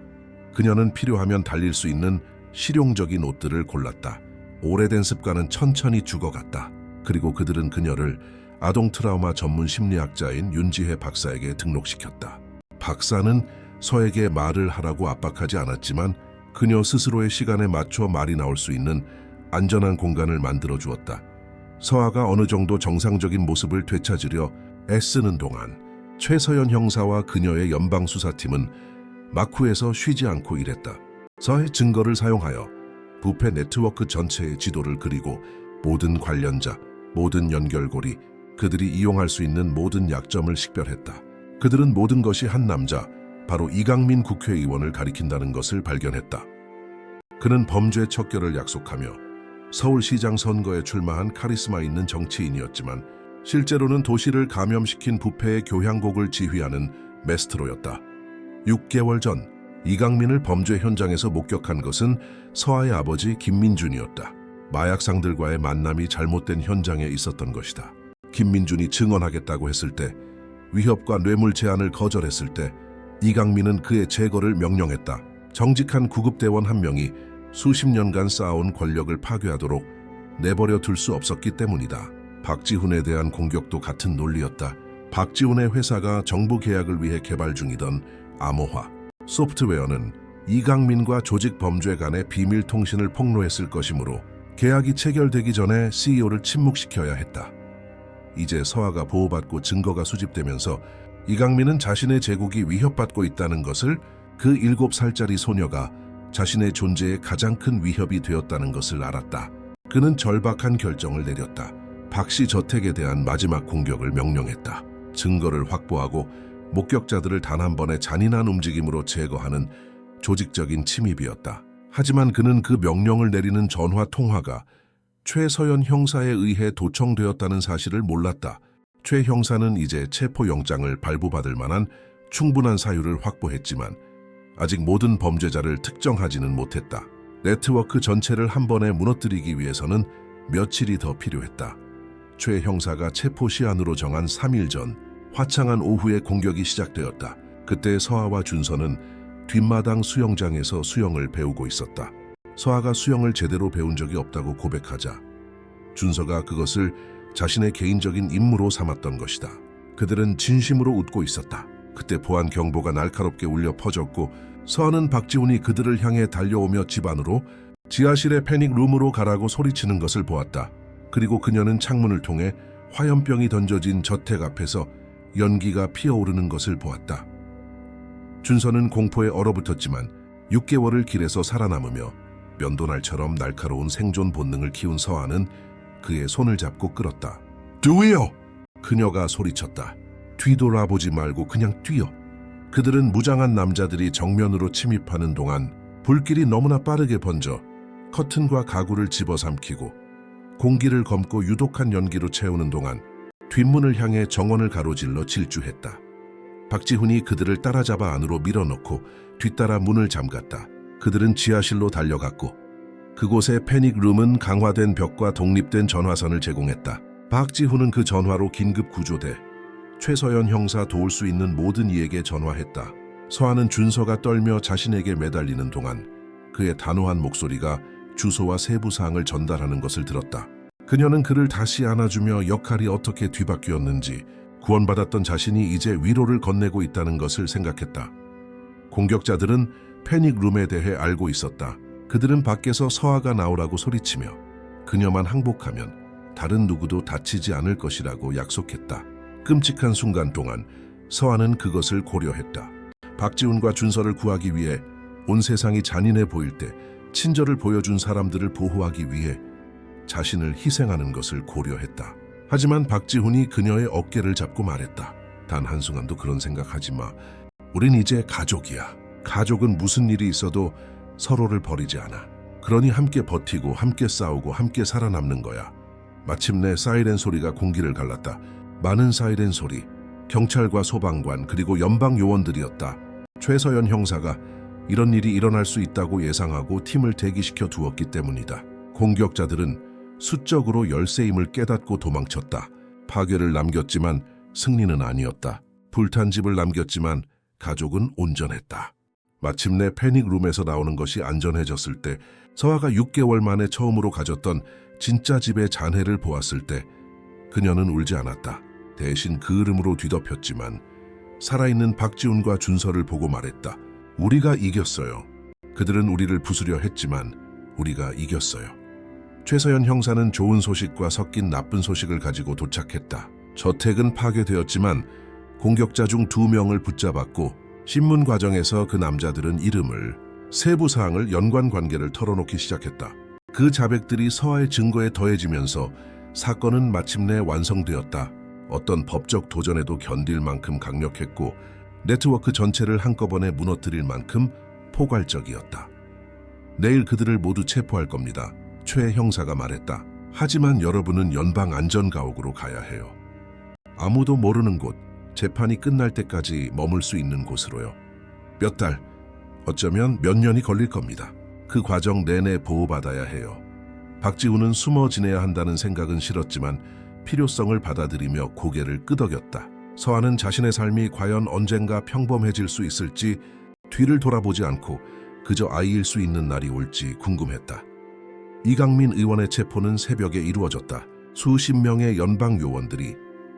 그녀는 필요하면 달릴 수 있는 실용적인 옷들을 골랐다. 오래된 습관은 천천히 죽어갔다. 그리고 그들은 그녀를 아동 트라우마 전문 심리학자인 윤지혜 박사에게 등록시켰다. 박사는 서에게 말을 하라고 압박하지 않았지만 그녀 스스로의 시간에 맞춰 말이 나올 수 있는 안전한 공간을 만들어 주었다. 서아가 어느 정도 정상적인 모습을 되찾으려 애쓰는 동안 최서연 형사와 그녀의 연방수사팀은 마쿠에서 쉬지 않고 일했다. 서의 증거를 사용하여 부패 네트워크 전체의 지도를 그리고 모든 관련자, 모든 연결고리, 그들이 이용할 수 있는 모든 약점을 식별했다. 그들은 모든 것이 한 남자, 바로 이강민 국회의원을 가리킨다는 것을 발견했다. 그는 범죄 척결을 약속하며 서울시장 선거에 출마한 카리스마 있는 정치인이었지만 실제로는 도시를 감염시킨 부패의 교향곡을 지휘하는 메스트로였다. 6개월 전 이강민을 범죄 현장에서 목격한 것은 서아의 아버지 김민준이었다. 마약상들과의 만남이 잘못된 현장에 있었던 것이다. 김민준이 증언하겠다고 했을 때, 위협과 뇌물 제한을 거절했을 때 이강민은 그의 제거를 명령했다. 정직한 구급대원 한 명이 수십 년간 쌓아온 권력을 파괴하도록 내버려 둘 수 없었기 때문이다. 박지훈에 대한 공격도 같은 논리였다. 박지훈의 회사가 정부 계약을 위해 개발 중이던 암호화 소프트웨어는 이강민과 조직 범죄 간의 비밀 통신을 폭로했을 것이므로 계약이 체결되기 전에 CEO를 침묵시켜야 했다. 이제 서아가 보호받고 증거가 수집되면서 이강민은 자신의 제국이 위협받고 있다는 것을, 그 7살짜리 소녀가 자신의 존재에 가장 큰 위협이 되었다는 것을 알았다. 그는 절박한 결정을 내렸다. 박씨 저택에 대한 마지막 공격을 명령했다. 증거를 확보하고 목격자들을 단 한 번의 잔인한 움직임으로 제거하는 조직적인 침입이었다. 하지만 그는 그 명령을 내리는 전화 통화가 최서연 형사에 의해 도청되었다는 사실을 몰랐다. 최 형사는 이제 체포영장을 발부받을 만한 충분한 사유를 확보했지만 아직 모든 범죄자를 특정하지는 못했다. 네트워크 전체를 한 번에 무너뜨리기 위해서는 며칠이 더 필요했다. 최 형사가 체포 시한으로 정한 3일 전 화창한 오후에 공격이 시작되었다. 그때 서아와 준서는 뒷마당 수영장에서 수영을 배우고 있었다. 서아가 수영을 제대로 배운 적이 없다고 고백하자 준서가 그것을 자신의 개인적인 임무로 삼았던 것이다. 그들은 진심으로 웃고 있었다. 그때 보안 경보가 날카롭게 울려 퍼졌고 서아는 박지훈이 그들을 향해 달려오며 집 안으로, 지하실의 패닉룸으로 가라고 소리치는 것을 보았다. 그리고 그녀는 창문을 통해 화염병이 던져진 저택 앞에서 연기가 피어오르는 것을 보았다. 준서는 공포에 얼어붙었지만 6개월을 길에서 살아남으며 면도날처럼 날카로운 생존 본능을 키운 서아는 그의 손을 잡고 끌었다. "뛰어!" 그녀가 소리쳤다. "뒤돌아보지 말고 그냥 뛰어." 그들은 무장한 남자들이 정면으로 침입하는 동안 불길이 너무나 빠르게 번져 커튼과 가구를 집어삼키고 공기를 검고 유독한 연기로 채우는 동안 뒷문을 향해 정원을 가로질러 질주했다. 박지훈이 그들을 따라잡아 안으로 밀어넣고 뒤따라 문을 잠갔다. 그들은 지하실로 달려갔고 그곳의 패닉룸은 강화된 벽과 독립된 전화선을 제공했다. 박지훈은 그 전화로 긴급 구조대, 최서연 형사 도울 수 있는 모든 이에게 전화했다. 서아는 준서가 떨며 자신에게 매달리는 동안 그의 단호한 목소리가 주소와 세부 사항을 전달하는 것을 들었다. 그녀는 그를 다시 안아주며 역할이 어떻게 뒤바뀌었는지, 구원받았던 자신이 이제 위로를 건네고 있다는 것을 생각했다. 공격자들은 패닉룸에 대해 알고 있었다. 그들은 밖에서 서아가 나오라고 소리치며 그녀만 항복하면 다른 누구도 다치지 않을 것이라고 약속했다. 끔찍한 순간 동안 서아는 그것을 고려했다. 박지훈과 준서를 구하기 위해 온 세상이 잔인해 보일 때 친절을 보여준 사람들을 보호하기 위해 자신을 희생하는 것을 고려했다. 하지만 박지훈이 그녀의 어깨를 잡고 말했다. "단 한순간도 그런 생각하지 마. 우린 이제 가족이야. 가족은 무슨 일이 있어도 서로를 버리지 않아. 그러니 함께 버티고 함께 싸우고 함께 살아남는 거야." 마침내 사이렌 소리가 공기를 갈랐다. 많은 사이렌 소리, 경찰과 소방관 그리고 연방 요원들이었다. 최서연 형사가 이런 일이 일어날 수 있다고 예상하고 팀을 대기시켜 두었기 때문이다. 공격자들은 수적으로 열세임을 깨닫고 도망쳤다. 파괴를 남겼지만 승리는 아니었다. 불탄 집을 남겼지만 가족은 온전했다. 마침내 패닉룸에서 나오는 것이 안전해졌을 때, 서아가 6개월 만에 처음으로 가졌던 진짜 집의 잔해를 보았을 때 그녀는 울지 않았다. 대신 그을음으로 뒤덮였지만 살아있는 박지훈과 준서를 보고 말했다. 우리가 이겼어요. 그들은 우리를 부수려 했지만 우리가 이겼어요. 최서연 형사는 좋은 소식과 섞인 나쁜 소식을 가지고 도착했다. 저택은 파괴되었지만 공격자 중 2명을 붙잡았고, 신문 과정에서 그 남자들은 이름을, 세부 사항을, 연관 관계를 털어놓기 시작했다. 그 자백들이 서아의 증거에 더해지면서 사건은 마침내 완성되었다. 어떤 법적 도전에도 견딜 만큼 강력했고, 네트워크 전체를 한꺼번에 무너뜨릴 만큼 포괄적이었다. 내일 그들을 모두 체포할 겁니다. 최 형사가 말했다. 하지만 여러분은 연방안전가옥으로 가야 해요. 아무도 모르는 곳, 재판이 끝날 때까지 머물 수 있는 곳으로요. 몇 달, 어쩌면 몇 년이 걸릴 겁니다. 그 과정 내내 보호받아야 해요. 박지훈은 숨어 지내야 한다는 생각은 싫었지만 필요성을 받아들이며 고개를 끄덕였다. 서아는 자신의 삶이 과연 언젠가 평범해질 수 있을지 뒤를 돌아보지 않고 그저 아이일 수 있는 날이 올지 궁금했다. 이강민 의원의 체포는 새벽에 이루어졌다. 수십 명의 연방 요원들이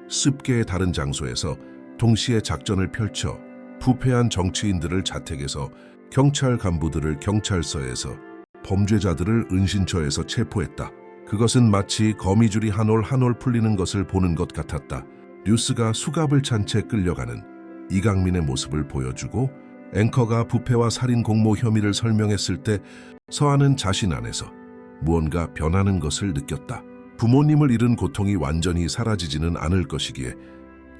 10개의 다른 장소에서 동시에 작전을 펼쳐 부패한 정치인들을 자택에서, 경찰 간부들을 경찰서에서, 범죄자들을 은신처에서 체포했다. 그것은 마치 거미줄이 한 올 한 올 풀리는 것을 보는 것 같았다. 뉴스가 수갑을 찬 채 끌려가는 이강민의 모습을 보여주고, 앵커가 부패와 살인 공모 혐의를 설명했을 때 서아는 자신 안에서 무언가 변하는 것을 느꼈다. 부모님을 잃은 고통이 완전히 사라지지는 않을 것이기에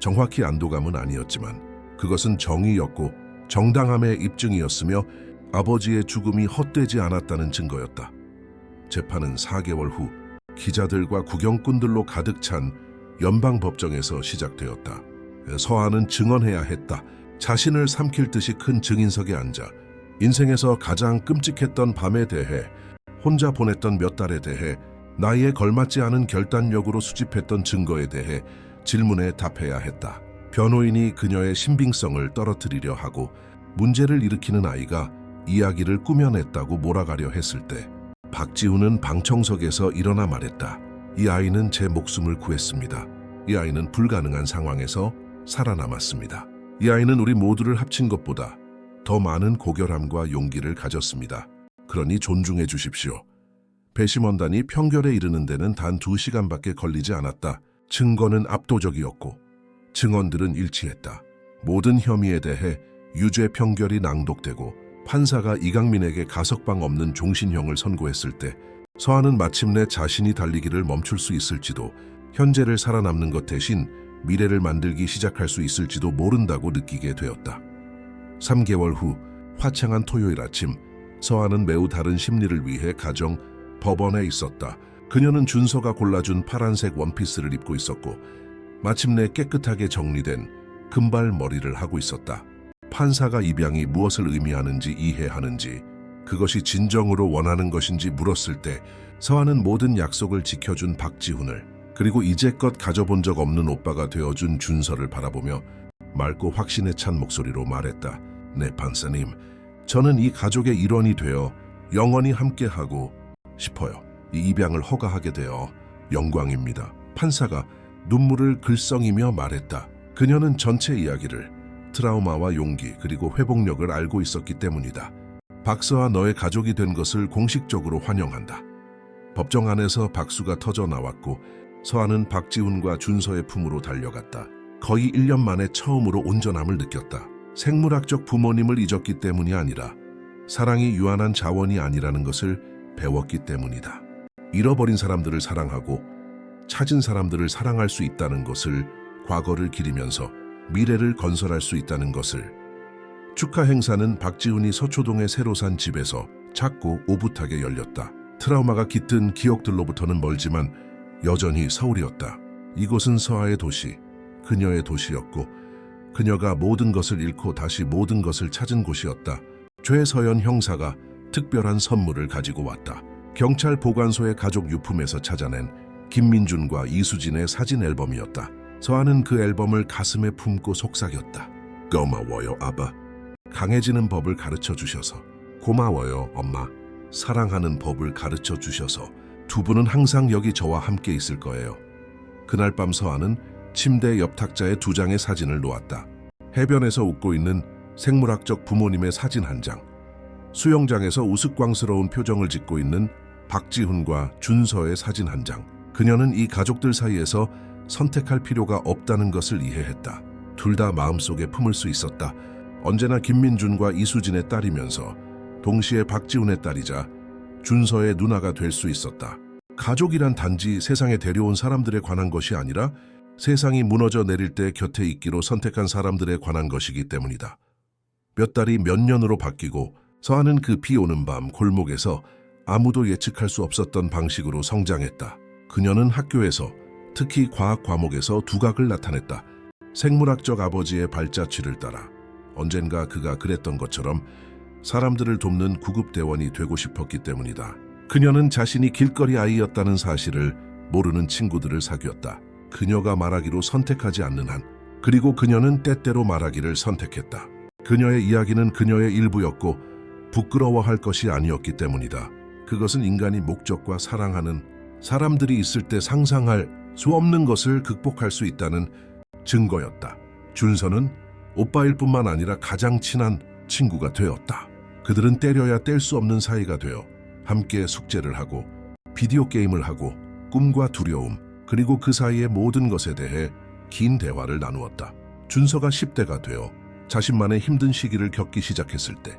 정확히 안도감은 아니었지만 그것은 정의였고 정당함의 입증이었으며 아버지의 죽음이 헛되지 않았다는 증거였다. 재판은 4개월 후 기자들과 구경꾼들로 가득 찬 연방법정에서 시작되었다. 서아는 증언해야 했다. 자신을 삼킬 듯이 큰 증인석에 앉아 인생에서 가장 끔찍했던 밤에 대해, 혼자 보냈던 몇 달에 대해, 나이에 걸맞지 않은 결단력으로 수집했던 증거에 대해 질문에 답해야 했다. 변호인이 그녀의 신빙성을 떨어뜨리려 하고 문제를 일으키는 아이가 이야기를 꾸며냈다고 몰아가려 했을 때 박지훈은 방청석에서 일어나 말했다. 이 아이는 제 목숨을 구했습니다. 이 아이는 불가능한 상황에서 살아남았습니다. 이 아이는 우리 모두를 합친 것보다 더 많은 고결함과 용기를 가졌습니다. 그러니 존중해 주십시오. 배심원단이 평결에 이르는 데는 단 2시간밖에 걸리지 않았다. 증거는 압도적이었고 증언들은 일치했다. 모든 혐의에 대해 유죄 평결이 낭독되고 판사가 이강민에게 가석방 없는 종신형을 선고했을 때 서아는 마침내 자신이 달리기를 멈출 수 있을지도, 현재를 살아남는 것 대신 미래를 만들기 시작할 수 있을지도 모른다고 느끼게 되었다. 3개월 후 화창한 토요일 아침, 서아는 매우 다른 심리를 위해 가정 법원에 있었다. 그녀는 준서가 골라준 파란색 원피스를 입고 있었고 마침내 깨끗하게 정리된 금발 머리를 하고 있었다. 판사가 입양이 무엇을 의미하는지 이해하는지, 그것이 진정으로 원하는 것인지 물었을 때 서아는 모든 약속을 지켜준 박지훈을, 그리고 이제껏 가져본 적 없는 오빠가 되어준 준서를 바라보며 맑고 확신에 찬 목소리로 말했다. 네, 판사님, 저는 이 가족의 일원이 되어 영원히 함께하고 싶어요. 이 입양을 허가하게 되어 영광입니다. 판사가 눈물을 글썽이며 말했다. 그녀는 전체 이야기를, 트라우마와 용기 그리고 회복력을 알고 있었기 때문이다. 박서아, 너의 가족이 된 것을 공식적으로 환영한다. 법정 안에서 박수가 터져 나왔고 서아는 박지훈과 준서의 품으로 달려갔다. 거의 1년 만에 처음으로 온전함을 느꼈다. 생물학적 부모님을 잊었기 때문이 아니라 사랑이 유한한 자원이 아니라는 것을 배웠기 때문이다. 잃어버린 사람들을 사랑하고 찾은 사람들을 사랑할 수 있다는 것을, 과거를 기리면서 미래를 건설할 수 있다는 것을. 축하 행사는 박지훈이 서초동의 새로 산 집에서 작고 오붓하게 열렸다. 트라우마가 깃든 기억들로부터는 멀지만 여전히 서울이었다. 이곳은 서아의 도시, 그녀의 도시였고 그녀가 모든 것을 잃고 다시 모든 것을 찾은 곳이었다. 최서연 형사가 특별한 선물을 가지고 왔다. 경찰 보관소의 가족 유품에서 찾아낸 김민준과 이수진의 사진 앨범이었다. 서아는 그 앨범을 가슴에 품고 속삭였다. 고마워요, 아빠. 강해지는 법을 가르쳐 주셔서. 고마워요, 엄마. 사랑하는 법을 가르쳐 주셔서. 두 분은 항상 여기 저와 함께 있을 거예요. 그날 밤 서아는 침대 옆 탁자에 2장의 사진을 놓았다. 해변에서 웃고 있는 생물학적 부모님의 사진 한 장, 수영장에서 우스꽝스러운 표정을 짓고 있는 박지훈과 준서의 사진 한 장. 그녀는 이 가족들 사이에서 선택할 필요가 없다는 것을 이해했다. 둘 다 마음속에 품을 수 있었다. 언제나 김민준과 이수진의 딸이면서 동시에 박지훈의 딸이자 준서의 누나가 될 수 있었다. 가족이란 단지 세상에 데려온 사람들에 관한 것이 아니라 세상이 무너져 내릴 때 곁에 있기로 선택한 사람들에 관한 것이기 때문이다. 몇 달이 몇 년으로 바뀌고 서아는 그 비 오는 밤 골목에서 아무도 예측할 수 없었던 방식으로 성장했다. 그녀는 학교에서, 특히 과학 과목에서 두각을 나타냈다. 생물학적 아버지의 발자취를 따라 언젠가 그가 그랬던 것처럼 사람들을 돕는 구급대원이 되고 싶었기 때문이다. 그녀는 자신이 길거리 아이였다는 사실을 모르는 친구들을 사귀었다. 그녀가 말하기로 선택하지 않는 한, 그리고 그녀는 때때로 말하기를 선택했다. 그녀의 이야기는 그녀의 일부였고 부끄러워할 것이 아니었기 때문이다. 그것은 인간이 목적과 사랑하는 사람들이 있을 때 상상할 수 없는 것을 극복할 수 있다는 증거였다. 준서는 오빠일 뿐만 아니라 가장 친한 친구가 되었다. 그들은 때려야 뗄 수 없는 사이가 되어 함께 숙제를 하고 비디오 게임을 하고 꿈과 두려움, 그리고 그 사이의 모든 것에 대해 긴 대화를 나누었다. 준서가 10대가 되어 자신만의 힘든 시기를 겪기 시작했을 때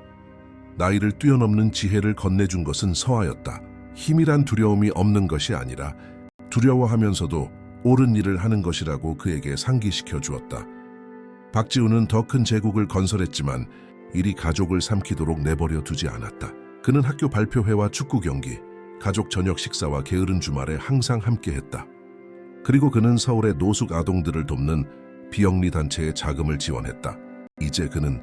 나이를 뛰어넘는 지혜를 건네준 것은 서아였다. 힘이란 두려움이 없는 것이 아니라 두려워하면서도 옳은 일을 하는 것이라고 그에게 상기시켜 주었다. 박지훈은 더 큰 제국을 건설했지만 일이 가족을 삼키도록 내버려 두지 않았다. 그는 학교 발표회와 축구 경기, 가족 저녁 식사와 게으른 주말에 항상 함께했다. 그리고 그는 서울의 노숙 아동들을 돕는 비영리 단체에 자금을 지원했다. 이제 그는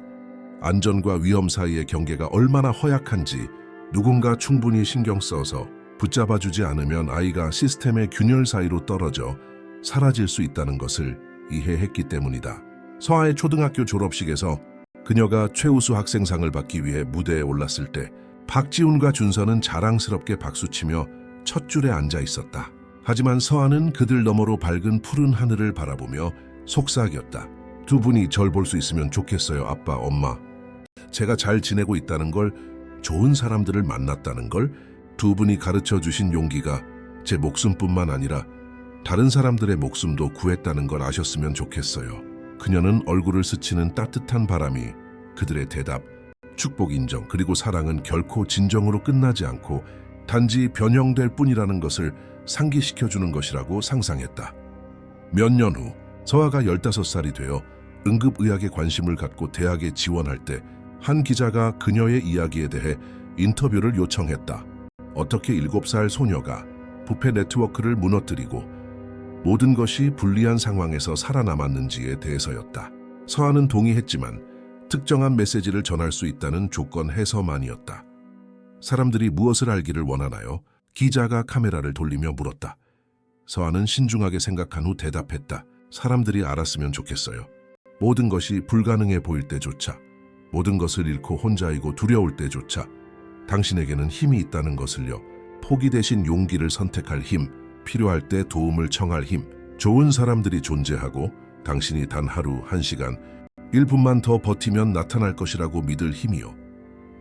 안전과 위험 사이의 경계가 얼마나 허약한지 누군가 충분히 신경 써서 붙잡아주지 않으면 아이가 시스템의 균열 사이로 떨어져 사라질 수 있다는 것을 이해했기 때문이다. 서아의 초등학교 졸업식에서 그녀가 최우수 학생상을 받기 위해 무대에 올랐을 때 박지훈과 준서는 자랑스럽게 박수치며 첫 줄에 앉아 있었다. 하지만 서아는 그들 너머로 밝은 푸른 하늘을 바라보며 속삭였다. 두 분이 절 볼 수 있으면 좋겠어요, 아빠, 엄마. 제가 잘 지내고 있다는 걸, 좋은 사람들을 만났다는 걸, 두 분이 가르쳐 주신 용기가 제 목숨뿐만 아니라 다른 사람들의 목숨도 구했다는 걸 아셨으면 좋겠어요. 그녀는 얼굴을 스치는 따뜻한 바람이 그들의 대답, 축복, 인정, 그리고 사랑은 결코 진정으로 끝나지 않고 단지 변형될 뿐이라는 것을 상기시켜주는 것이라고 상상했다. 몇 년 후 서아가 15살이 되어 응급의학에 관심을 갖고 대학에 지원할 때 한 기자가 그녀의 이야기에 대해 인터뷰를 요청했다. 어떻게 7살 소녀가 부패 네트워크를 무너뜨리고 모든 것이 불리한 상황에서 살아남았는지에 대해서였다. 서아는 동의했지만 특정한 메시지를 전할 수 있다는 조건 해서만이었다. 사람들이 무엇을 알기를 원하나요? 기자가 카메라를 돌리며 물었다. 서아는 신중하게 생각한 후 대답했다. 사람들이 알았으면 좋겠어요. 모든 것이 불가능해 보일 때조차, 모든 것을 잃고 혼자이고 두려울 때조차 당신에게는 힘이 있다는 것을요. 포기 대신 용기를 선택할 힘, 필요할 때 도움을 청할 힘, 좋은 사람들이 존재하고 당신이 단 하루, 1시간, 1분만 더 버티면 나타날 것이라고 믿을 힘이요.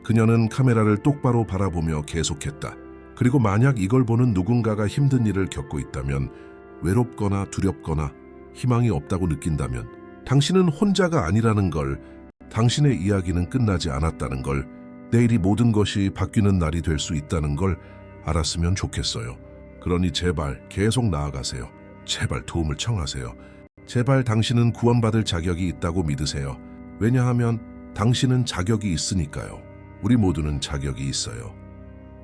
그녀는 카메라를 똑바로 바라보며 계속했다. 그리고 만약 이걸 보는 누군가가 힘든 일을 겪고 있다면, 외롭거나 두렵거나 희망이 없다고 느낀다면 당신은 혼자가 아니라는 걸, 당신의 이야기는 끝나지 않았다는 걸, 내일이 모든 것이 바뀌는 날이 될 수 있다는 걸 알았으면 좋겠어요. 그러니 제발 계속 나아가세요. 제발 도움을 청하세요. 제발 당신은 구원받을 자격이 있다고 믿으세요. 왜냐하면 당신은 자격이 있으니까요. 우리 모두는 자격이 있어요.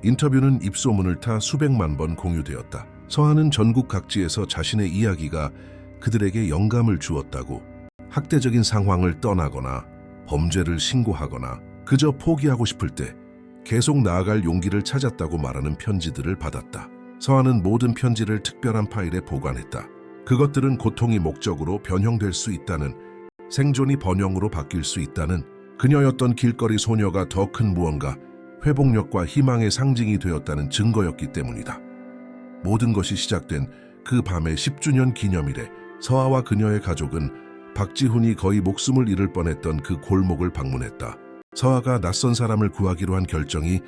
인터뷰는 입소문을 타 수백만 번 공유되었다. 서아는 전국 각지에서 자신의 이야기가 그들에게 영감을 주었다고, 학대적인 상황을 떠나거나 범죄를 신고하거나 그저 포기하고 싶을 때 계속 나아갈 용기를 찾았다고 말하는 편지들을 받았다. 서아는 모든 편지를 특별한 파일에 보관했다. 그것들은 고통이 목적으로 변형될 수 있다는, 생존이 번영으로 바뀔 수 있다는, 그녀였던 길거리 소녀가 더 큰 무언가, 회복력과 희망의 상징이 되었다는 증거였기 때문이다. 모든 것이 시작된 그 밤의 10주년 기념일에 서아와 그녀의 가족은 박지훈이 거의 목숨을 잃을 뻔했던 그 골목을 방문했다. 서아가 낯선 사람을 구하기로 한 결정이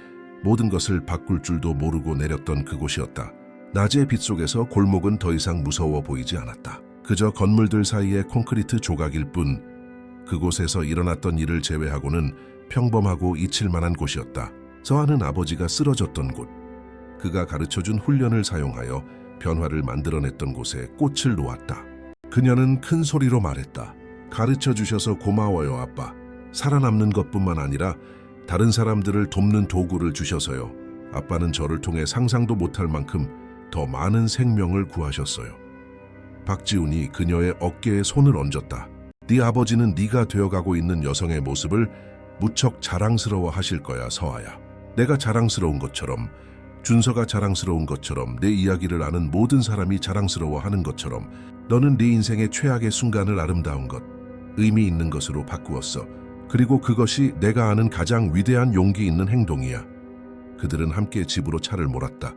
모든 것을 바꿀 줄도 모르고 내렸던 그곳이었다. 낮의 빛 속에서 골목은 더 이상 무서워 보이지 않았다. 그저 건물들 사이의 콘크리트 조각일 뿐, 그곳에서 일어났던 일을 제외하고는 평범하고 잊힐만한 곳이었다. 서아는 아버지가 쓰러졌던 곳, 그가 가르쳐준 훈련을 사용하여 변화를 만들어냈던 곳에 꽃을 놓았다. 그녀는 큰 소리로 말했다. 가르쳐 주셔서 고마워요, 아빠. 살아남는 것뿐만 아니라 다른 사람들을 돕는 도구를 주셔서요. 아빠는 저를 통해 상상도 못할 만큼 더 많은 생명을 구하셨어요. 박지훈이 그녀의 어깨에 손을 얹었다. 네 아버지는 네가 되어가고 있는 여성의 모습을 무척 자랑스러워 하실 거야, 서아야. 내가 자랑스러운 것처럼, 준서가 자랑스러운 것처럼, 내 이야기를 아는 모든 사람이 자랑스러워하는 것처럼 너는 네 인생의 최악의 순간을 아름다운 것, 의미 있는 것으로 바꾸었어. 그리고 그것이 내가 아는 가장 위대한 용기 있는 행동이야. 그들은 함께 집으로 차를 몰았다.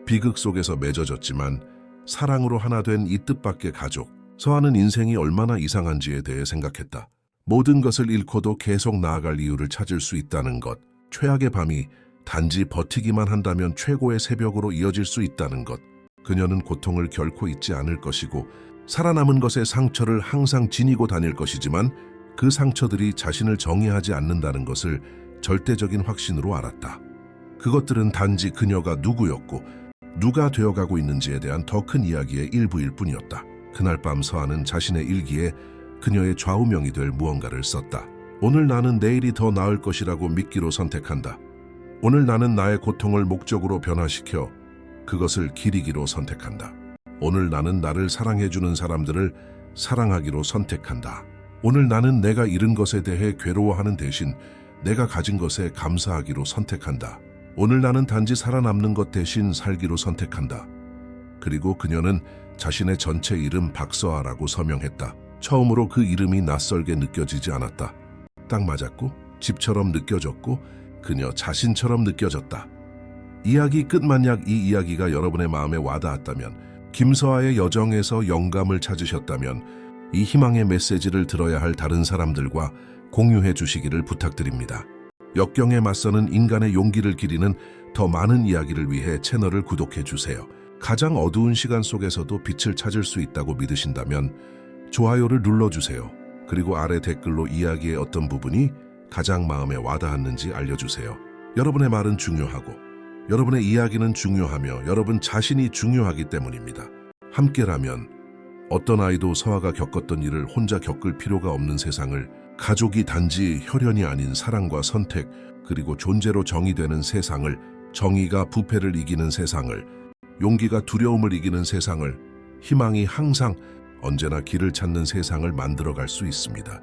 비극 속에서 맺어졌지만 사랑으로 하나 된 이 뜻밖의 가족. 서아는 인생이 얼마나 이상한지에 대해 생각했다. 모든 것을 잃고도 계속 나아갈 이유를 찾을 수 있다는 것. 최악의 밤이 단지 버티기만 한다면 최고의 새벽으로 이어질 수 있다는 것. 그녀는 고통을 결코 잊지 않을 것이고 살아남은 것의 상처를 항상 지니고 다닐 것이지만 그 상처들이 자신을 정의하지 않는다는 것을 절대적인 확신으로 알았다. 그것들은 단지 그녀가 누구였고 누가 되어가고 있는지에 대한 더 큰 이야기의 일부일 뿐이었다. 그날 밤 서아는 자신의 일기에 그녀의 좌우명이 될 무언가를 썼다. 오늘 나는 내일이 더 나을 것이라고 믿기로 선택한다. 오늘 나는 나의 고통을 목적으로 변화시켜 그것을 기리기로 선택한다. 오늘 나는 나를 사랑해주는 사람들을 사랑하기로 선택한다. 오늘 나는 내가 잃은 것에 대해 괴로워하는 대신 내가 가진 것에 감사하기로 선택한다. 오늘 나는 단지 살아남는 것 대신 살기로 선택한다. 그리고 그녀는 자신의 전체 이름 박서아라고 서명했다. 처음으로 그 이름이 낯설게 느껴지지 않았다. 딱 맞았고 집처럼 느껴졌고 그녀 자신처럼 느껴졌다. 이야기 끝만약 이 이야기가 여러분의 마음에 와닿았다면, 김서아의 여정에서 영감을 찾으셨다면 이 희망의 메시지를 들어야 할 다른 사람들과 공유해 주시기를 부탁드립니다. 역경에 맞서는 인간의 용기를 기리는 더 많은 이야기를 위해 채널을 구독해 주세요. 가장 어두운 시간 속에서도 빛을 찾을 수 있다고 믿으신다면 좋아요를 눌러주세요. 그리고 아래 댓글로 이야기의 어떤 부분이 가장 마음에 와닿았는지 알려주세요. 여러분의 말은 중요하고 여러분의 이야기는 중요하며 여러분 자신이 중요하기 때문입니다. 함께라면 어떤 아이도 서아가 겪었던 일을 혼자 겪을 필요가 없는 세상을, 가족이 단지 혈연이 아닌 사랑과 선택, 그리고 존재로 정의되는 세상을, 정의가 부패를 이기는 세상을, 용기가 두려움을 이기는 세상을, 희망이 항상 언제나 길을 찾는 세상을 만들어갈 수 있습니다.